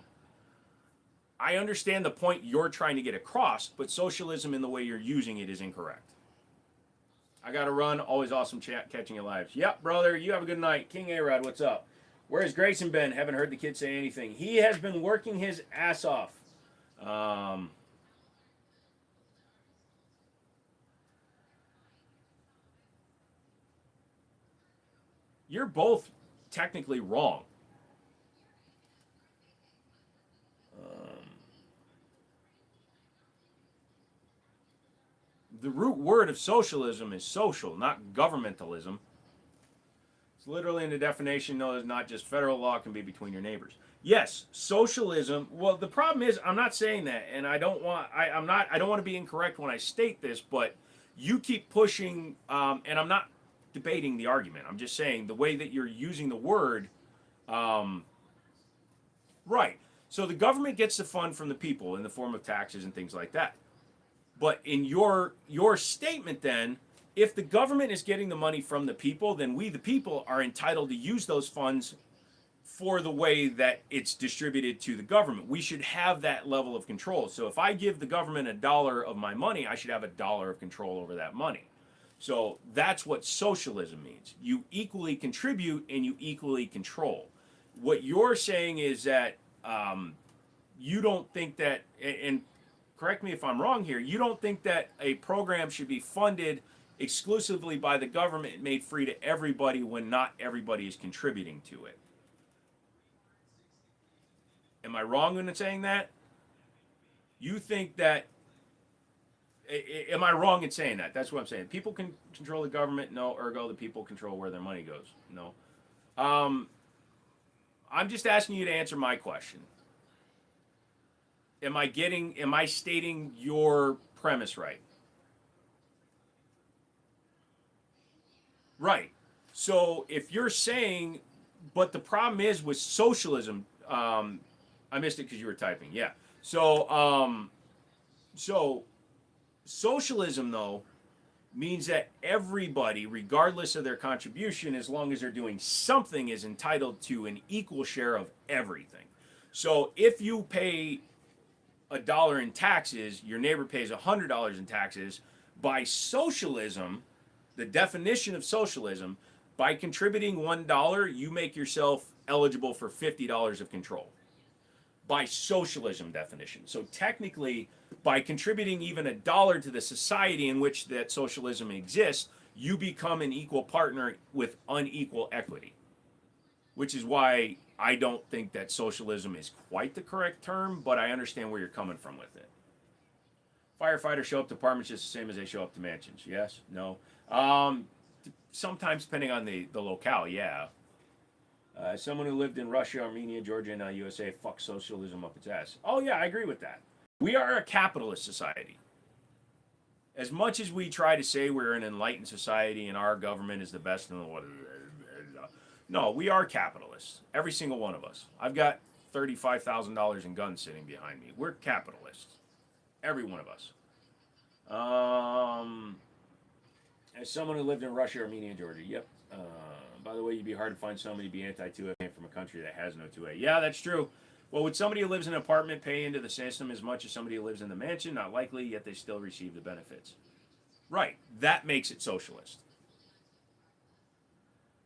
I understand the point you're trying to get across, but socialism in the way you're using it is incorrect. I got to run. Always awesome chat, catching you live. Yep, brother. You have a good night. King A-Rod, what's up? Where's Grayson been? Haven't heard the kid say anything. He has been working his ass off. Um, you're both technically wrong. The root word of socialism is social, not governmentalism. It's literally in the definition known as not just federal law can be between your neighbors. Yes, socialism. Well, the problem is I'm not saying that, and I don't want. I'm not. I don't want to be incorrect when I state this, but you keep pushing, and I'm not debating the argument. I'm just saying the way that you're using the word, um, right. So the government gets the fund from the people in the form of taxes and things like that. But in your statement, then, if the government is getting the money from the people, then we, the people, are entitled to use those funds for the way that it's distributed to the government. We should have that level of control. So if I give the government $1 of my money, I should have $1 of control over that money. So that's what socialism means. You equally contribute and you equally control. What you're saying is that you don't think that, and correct me if I'm wrong here, you don't think that a program should be funded exclusively by the government and made free to everybody when not everybody is contributing to it. Am I wrong in saying that? You think that, am I wrong in saying that? That's what I'm saying. People can control the government. No, ergo the people control where their money goes. No. Um, I'm just asking you to answer my question. Am I stating your premise right? Right. So if you're saying, but the problem is with socialism, I missed it because you were typing. Yeah. So socialism though means that everybody, regardless of their contribution, as long as they're doing something, is entitled to an equal share of everything. So if you pay $1 in taxes, your neighbor pays $100 in taxes. By socialism, the definition of socialism, by contributing $1, you make yourself eligible for $50 of control. By socialism definition. So technically, by contributing even $1 to the society in which that socialism exists, you become an equal partner with unequal equity. Which is why I don't think that socialism is quite the correct term, but I understand where you're coming from with it. Firefighters show up to apartments just the same as they show up to mansions. Yes? No? Um, Sometimes depending on the locale, yeah. Someone who lived in Russia, Armenia, Georgia, and now USA, fuck socialism up its ass. Oh yeah, I agree with that. We are a capitalist society. As much as we try to say we're an enlightened society and our government is the best in the world, no, we are capitalists. Every single one of us. I've got $35,000 in guns sitting behind me. We're capitalists. Every one of us. Um, as someone who lived in Russia, Armenia, and Georgia, yep. By the way, you'd be hard to find somebody to be anti-2A from a country that has no 2A. Yeah, that's true. Well, would somebody who lives in an apartment pay into the system as much as somebody who lives in the mansion? Not likely, yet they still receive the benefits. Right. That makes it socialist.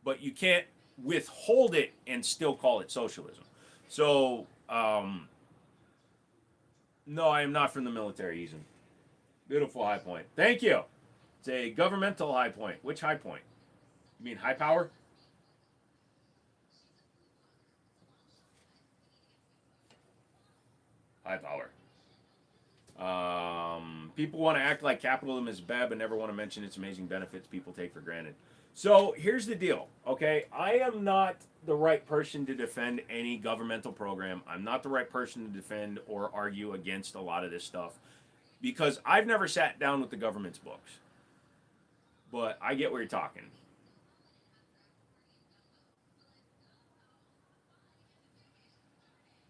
But you can't withhold it and still call it socialism. So, no, I am not from the military, Ethan. Beautiful high point. Thank you. It's a governmental high point. Which high point? You mean high power? High power. People want to act like capitalism is bad, but never want to mention its amazing benefits people take for granted. So here's the deal, okay? I am not the right person to defend any governmental program. I'm not the right person to defend or argue against a lot of this stuff because I've never sat down with the government's books. But I get where you're talking.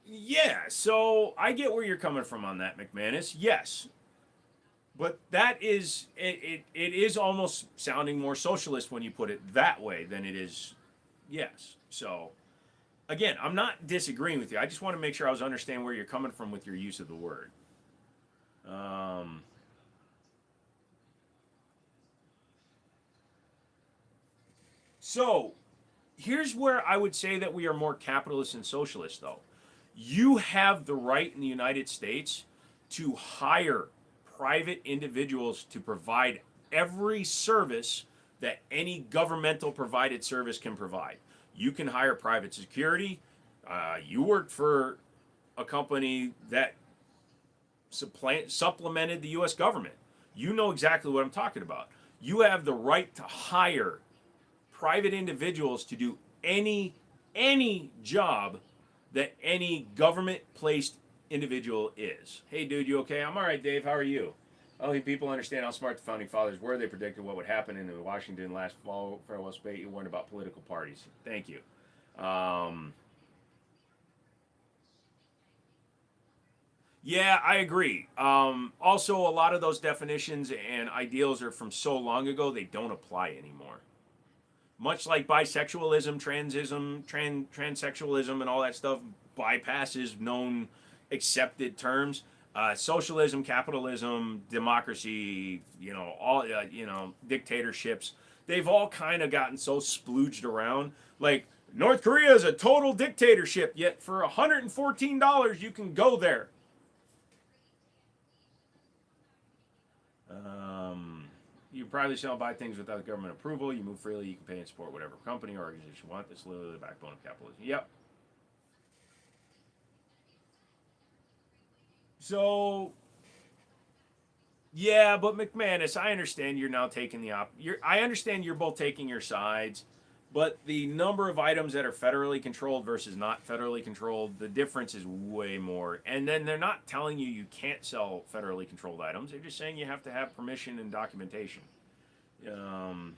Yeah, so I get where you're coming from on that, McManus. Yes, but that is it is almost sounding more socialist when you put it that way than it is. Yes. So again, I'm not disagreeing with you. I just want to make sure I was understanding where you're coming from with your use of the word. Um, so here's where I would say that we are more capitalist and socialist, though. You have the right in the United States to hire private individuals to provide every service that any governmental provided service can provide. You can hire private security. You worked for a company that supplemented the U.S. government. You know exactly what I'm talking about. You have the right to hire private individuals to do any job that any government placed individual is. Hey dude, you okay? I'm all right, Dave. How are you? I don't think people understand how smart the founding fathers were. They predicted what would happen in the Washington last fall farewell debate. You warned about political parties. Thank you. Um, yeah, I agree. Also, a lot of those definitions and ideals are from so long ago they don't apply anymore. Much like bisexualism, transsexualism, and all that stuff bypasses known accepted terms. Socialism, capitalism, democracy, dictatorships. They've all kind of gotten so splooged around. Like North Korea is a total dictatorship, yet for $114 you can go there. You probably shall buy things without government approval. You move freely. You can pay and support whatever company or organization you want. That's literally the backbone of capitalism. Yep. So, yeah, but McManus, I understand you're now taking I understand you're both taking your sides, but the number of items that are federally controlled versus not federally controlled, the difference is way more. And then they're not telling you you can't sell federally controlled items. They're just saying you have to have permission and documentation. Um,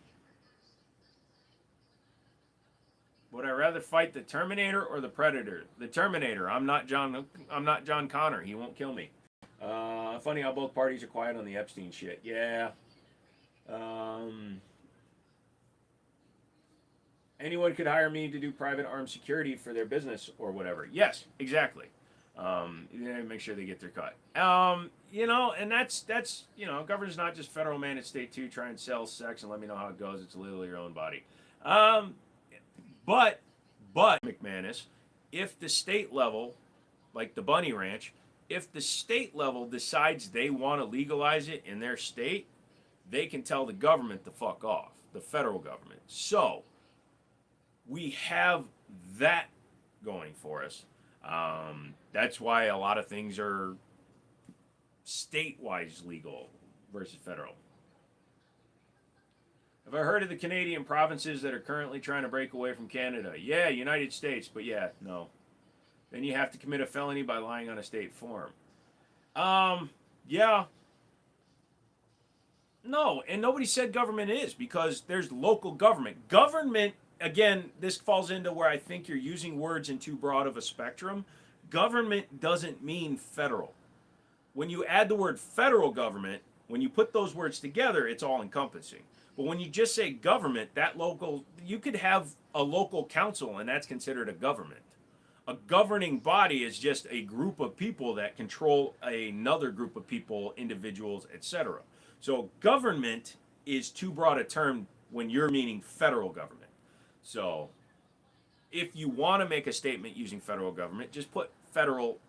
would I rather fight the Terminator or the Predator? The Terminator. I'm not John. I'm not John Connor. He won't kill me. Funny how both parties are quiet on the Epstein shit. Yeah. Um, Anyone could hire me to do private armed security for their business or whatever. Yes, exactly. Make sure they get their cut. And that's government's not just federal man, it's state too. Try and sell sex and let me know how it goes. It's literally your own body. Um, but McManus, if the state level, like the Bunny Ranch, if the state level decides they want to legalize it in their state, they can tell the government to fuck off, the federal government. So we have that going for us. That's why a lot of things are still state-wise legal versus federal. Have I heard of the Canadian provinces that are currently trying to break away from Canada? Yeah, United States, but yeah, no. Then you have to commit a felony by lying on a state form. Yeah. No, and nobody said government is because there's local government. Government, again, this falls into where I think you're using words in too broad of a spectrum. Government doesn't mean federal. When you add the word federal government, when you put those words together, it's all encompassing. But when you just say government, that local, you could have a local council and that's considered a government. A governing body is just a group of people that control another group of people, individuals, etc. So government is too broad a term when you're meaning federal government. So if you want to make a statement using federal government, just put federal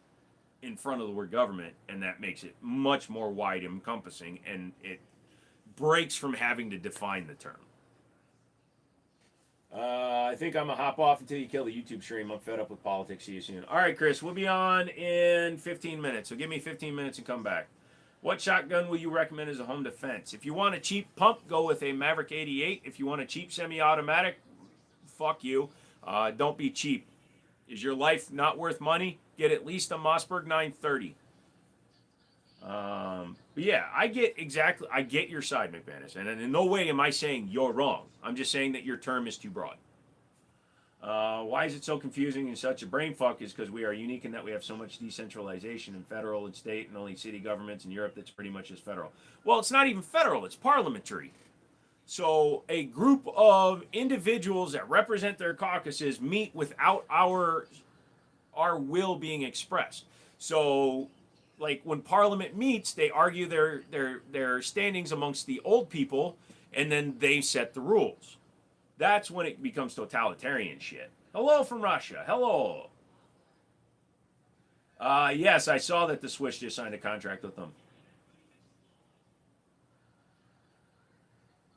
in front of the word government, and that makes it much more wide encompassing, and it breaks from having to define the term. I think I'm going to hop off until you kill the YouTube stream. I'm fed up with politics. See you soon. All right, Chris, we'll be on in 15 minutes, so give me 15 minutes and come back. What shotgun will you recommend as a home defense? If you want a cheap pump, go with a Maverick 88. If you want a cheap semi-automatic, fuck you. Don't be cheap. Is your life not worth money? Get at least a Mossberg 930. But yeah, I get your side, McManus, and in no way am I saying you're wrong. I'm just saying that your term is too broad. Why is it so confusing and such a brain fuck is because we are unique in that we have so much decentralization in federal and state and only city governments in Europe that's pretty much just federal. Well, it's not even federal, it's parliamentary. So a group of individuals that represent their caucuses meet without our will being expressed. So like when Parliament meets, they argue their standings amongst the old people, and then they set the rules. That's when it becomes totalitarian shit. Hello from Russia. Hello. Yes, I saw that the Swiss just signed a contract with them.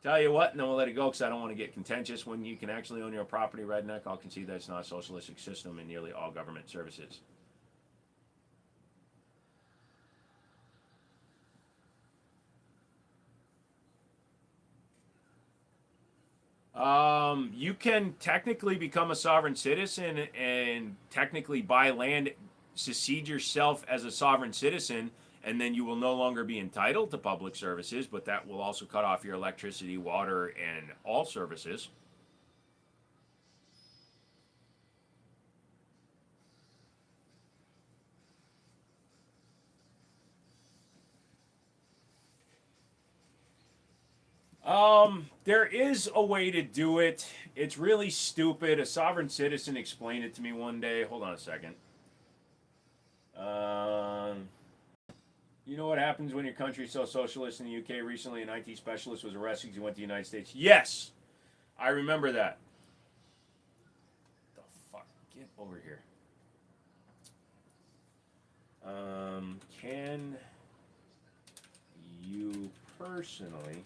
Tell you what, and then we'll let it go because I don't want to get contentious. When you can actually own your property, redneck, I'll concede that it's not a socialistic system in nearly all government services. You can technically become a sovereign citizen and technically buy land, secede yourself as a sovereign citizen, and then you will no longer be entitled to public services, but that will also cut off your electricity, water, and all services. There is a way to do it. It's really stupid. A sovereign citizen explained it to me one day. Hold on a second. You know what happens when your country's so socialist in the UK? Recently, an IT specialist was arrested because he went to the United States. Yes! I remember that. The fuck? Get over here. Can you personally...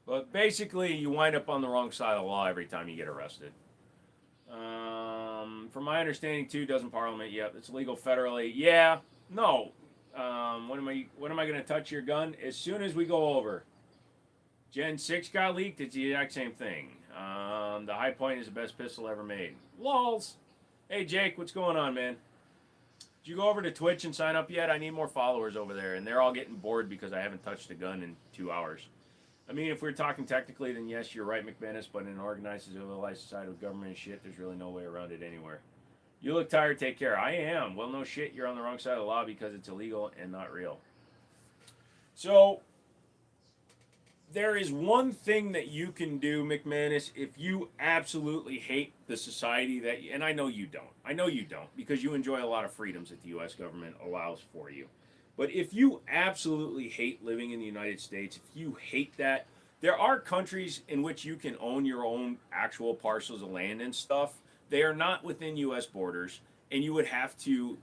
But basically, you wind up on the wrong side of the law every time you get arrested. From my understanding, too, doesn't Parliament? Yep, it's legal federally. Yeah, no. When am I going to touch your gun? As soon as we go over. Gen 6 got leaked. It's the exact same thing. The High Point is the best pistol ever made. Lols. Hey, Jake, what's going on, man? Did you go over to Twitch and sign up yet? I need more followers over there, and they're all getting bored because I haven't touched a gun in 2 hours. I mean, if we're talking technically, then yes, you're right, McManus, but in an organized, civilized society with government and shit, there's really no way around it anywhere. You look tired, take care. I am. Well, no shit, you're on the wrong side of the law because it's illegal and not real. So, there is one thing that you can do, McManus, if you absolutely hate the society that, and I know you don't. I know you don't because you enjoy a lot of freedoms that the U.S. government allows for you. But if you absolutely hate living in the United States, if you hate that, there are countries in which you can own your own actual parcels of land and stuff. They are not within U.S. borders, and you would have to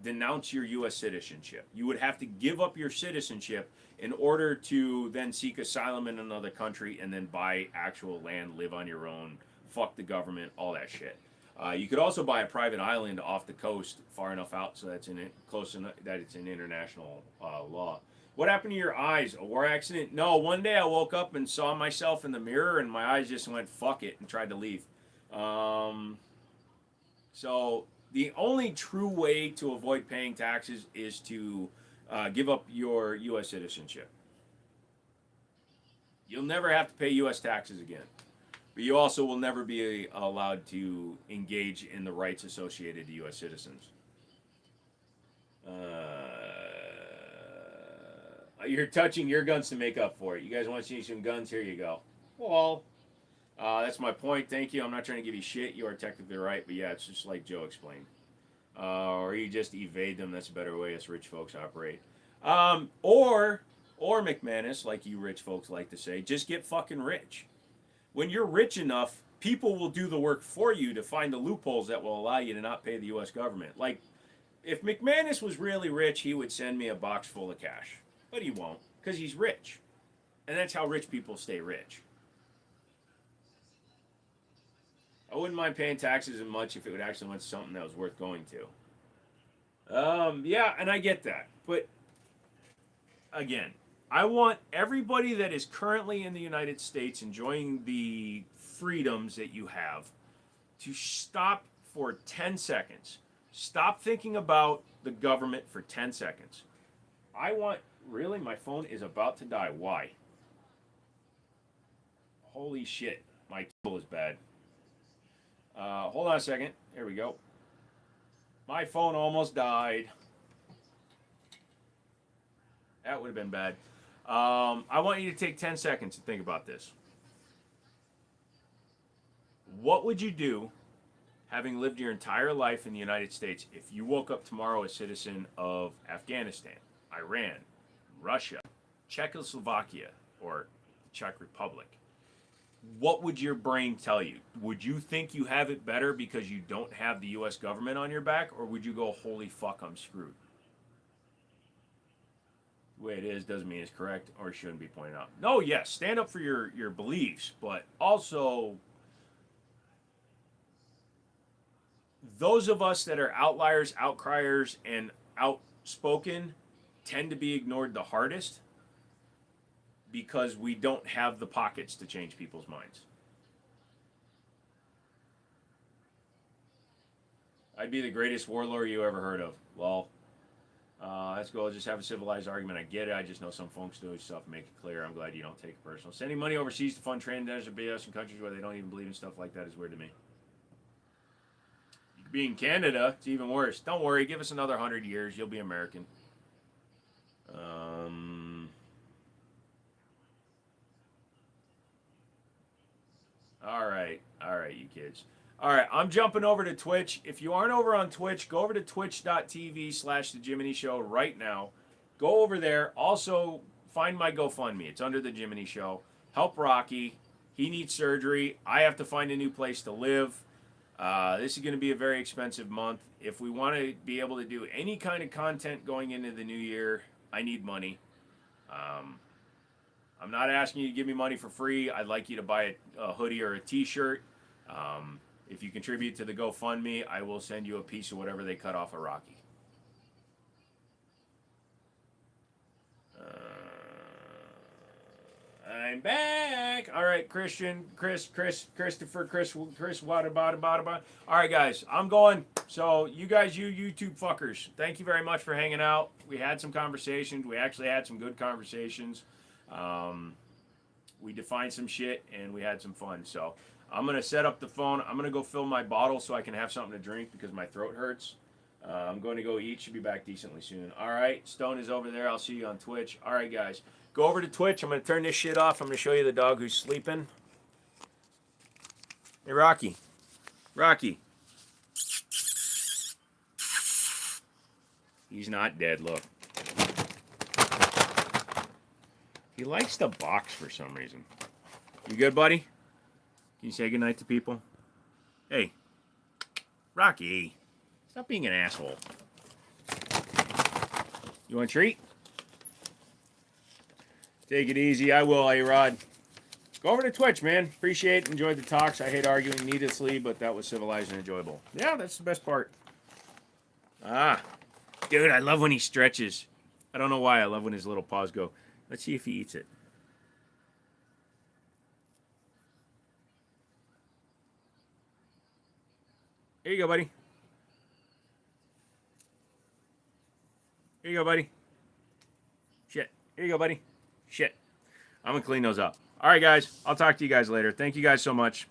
denounce your U.S. citizenship. You would have to give up your citizenship in order to then seek asylum in another country and then buy actual land, live on your own, fuck the government, all that shit. You could also buy a private island off the coast, far enough out so that's in it, close enough that it's in international law. What happened to your eyes? A war accident? No. One day I woke up and saw myself in the mirror, and my eyes just went fuck it and tried to leave. Um, so the only true way to avoid paying taxes is to give up your U.S. citizenship. You'll never have to pay U.S. taxes again. But you also will never be allowed to engage in the rights associated to U.S. citizens. You're touching your guns to make up for it. You guys want to see some guns? Here you go. Well, that's my point. Thank you. I'm not trying to give you shit. You are technically right. But yeah, it's just like Joe explained. Or you just evade them. That's a better way us rich folks operate. Or McManus, like you rich folks like to say, just get fucking rich. When you're rich enough, people will do the work for you to find the loopholes that will allow you to not pay the U.S. government. Like, if McManus was really rich, he would send me a box full of cash. But he won't, because he's rich. And that's how rich people stay rich. I wouldn't mind paying taxes as much if it would actually went to something that was worth going to. Yeah, and I get that. But, again, I want everybody that is currently in the United States enjoying the freedoms that you have to stop for 10 seconds. Stop thinking about the government for 10 seconds. I want, really, my phone is about to die. Why? Holy shit, my cable is bad. Hold on a second. Here we go. My phone almost died. That would have been bad. I want you to take 10 seconds to think about this. What would you do, having lived your entire life in the United States, if you woke up tomorrow a citizen of Afghanistan, Iran, Russia, Czechoslovakia, or the Czech Republic? What would your brain tell you? Would you think you have it better because you don't have the U.S. government on your back, or would you go, holy fuck, I'm screwed? The way it is doesn't mean it's correct or shouldn't be pointed out. No, yes, stand up for your beliefs, but also those of us that are outliers, outcriers, and outspoken tend to be ignored the hardest because we don't have the pockets to change people's minds. I'd be the greatest warlord you ever heard of. Well, let's go. Just have a civilized argument. I get it. I just know some folks do stuff. Make it clear. I'm glad you don't take it personal. Sending money overseas to fund transgender BS in countries where they don't even believe in stuff like that is weird to me. You could be in Canada. It's even worse. Don't worry. Give us another 100 years. You'll be American. All right, you kids. All right, I'm jumping over to Twitch. If you aren't over on Twitch, go over to twitch.tv/The Jiminy Show right now. Go over there. Also, find my GoFundMe. It's under The Jiminy Show. Help Rocky. He needs surgery. I have to find a new place to live. This is going to be a very expensive month. If we want to be able to do any kind of content going into the new year, I need money. I'm not asking you to give me money for free. I'd like you to buy a hoodie or a t-shirt. If you contribute to the GoFundMe, I will send you a piece of whatever they cut off of Rocky. I'm back. All right, Christian, Christopher, Chris, Wada. All right, guys, I'm going. So you guys, you YouTube fuckers, thank you very much for hanging out. We had some conversations. We actually had some good conversations. We defined some shit and we had some fun. So I'm going to set up the phone. I'm going to go fill my bottle so I can have something to drink because my throat hurts. I'm going to go eat. Should be back decently soon. All right. Stone is over there. I'll see you on Twitch. All right, guys. Go Go over to Twitch. I'm going to turn this shit off. I'm going to show you the dog who's sleeping. Hey, Rocky. Rocky. He's not dead, look. He likes the box for some reason. You good, buddy? Can you say goodnight to people? Hey. Rocky. Stop being an asshole. You want a treat? Take it easy. I will, A-Rod. Go over to Twitch, man. Appreciate it. Enjoyed the talks. I hate arguing needlessly, but that was civilized and enjoyable. Yeah, that's the best part. Ah. Dude, I love when he stretches. I don't know why. I love when his little paws go. Let's see if he eats it. Here you go, buddy. Here you go, buddy. Shit. Here you go, buddy. Shit. I'm going to clean those up. All right, guys. I'll talk to you guys later. Thank you guys so much.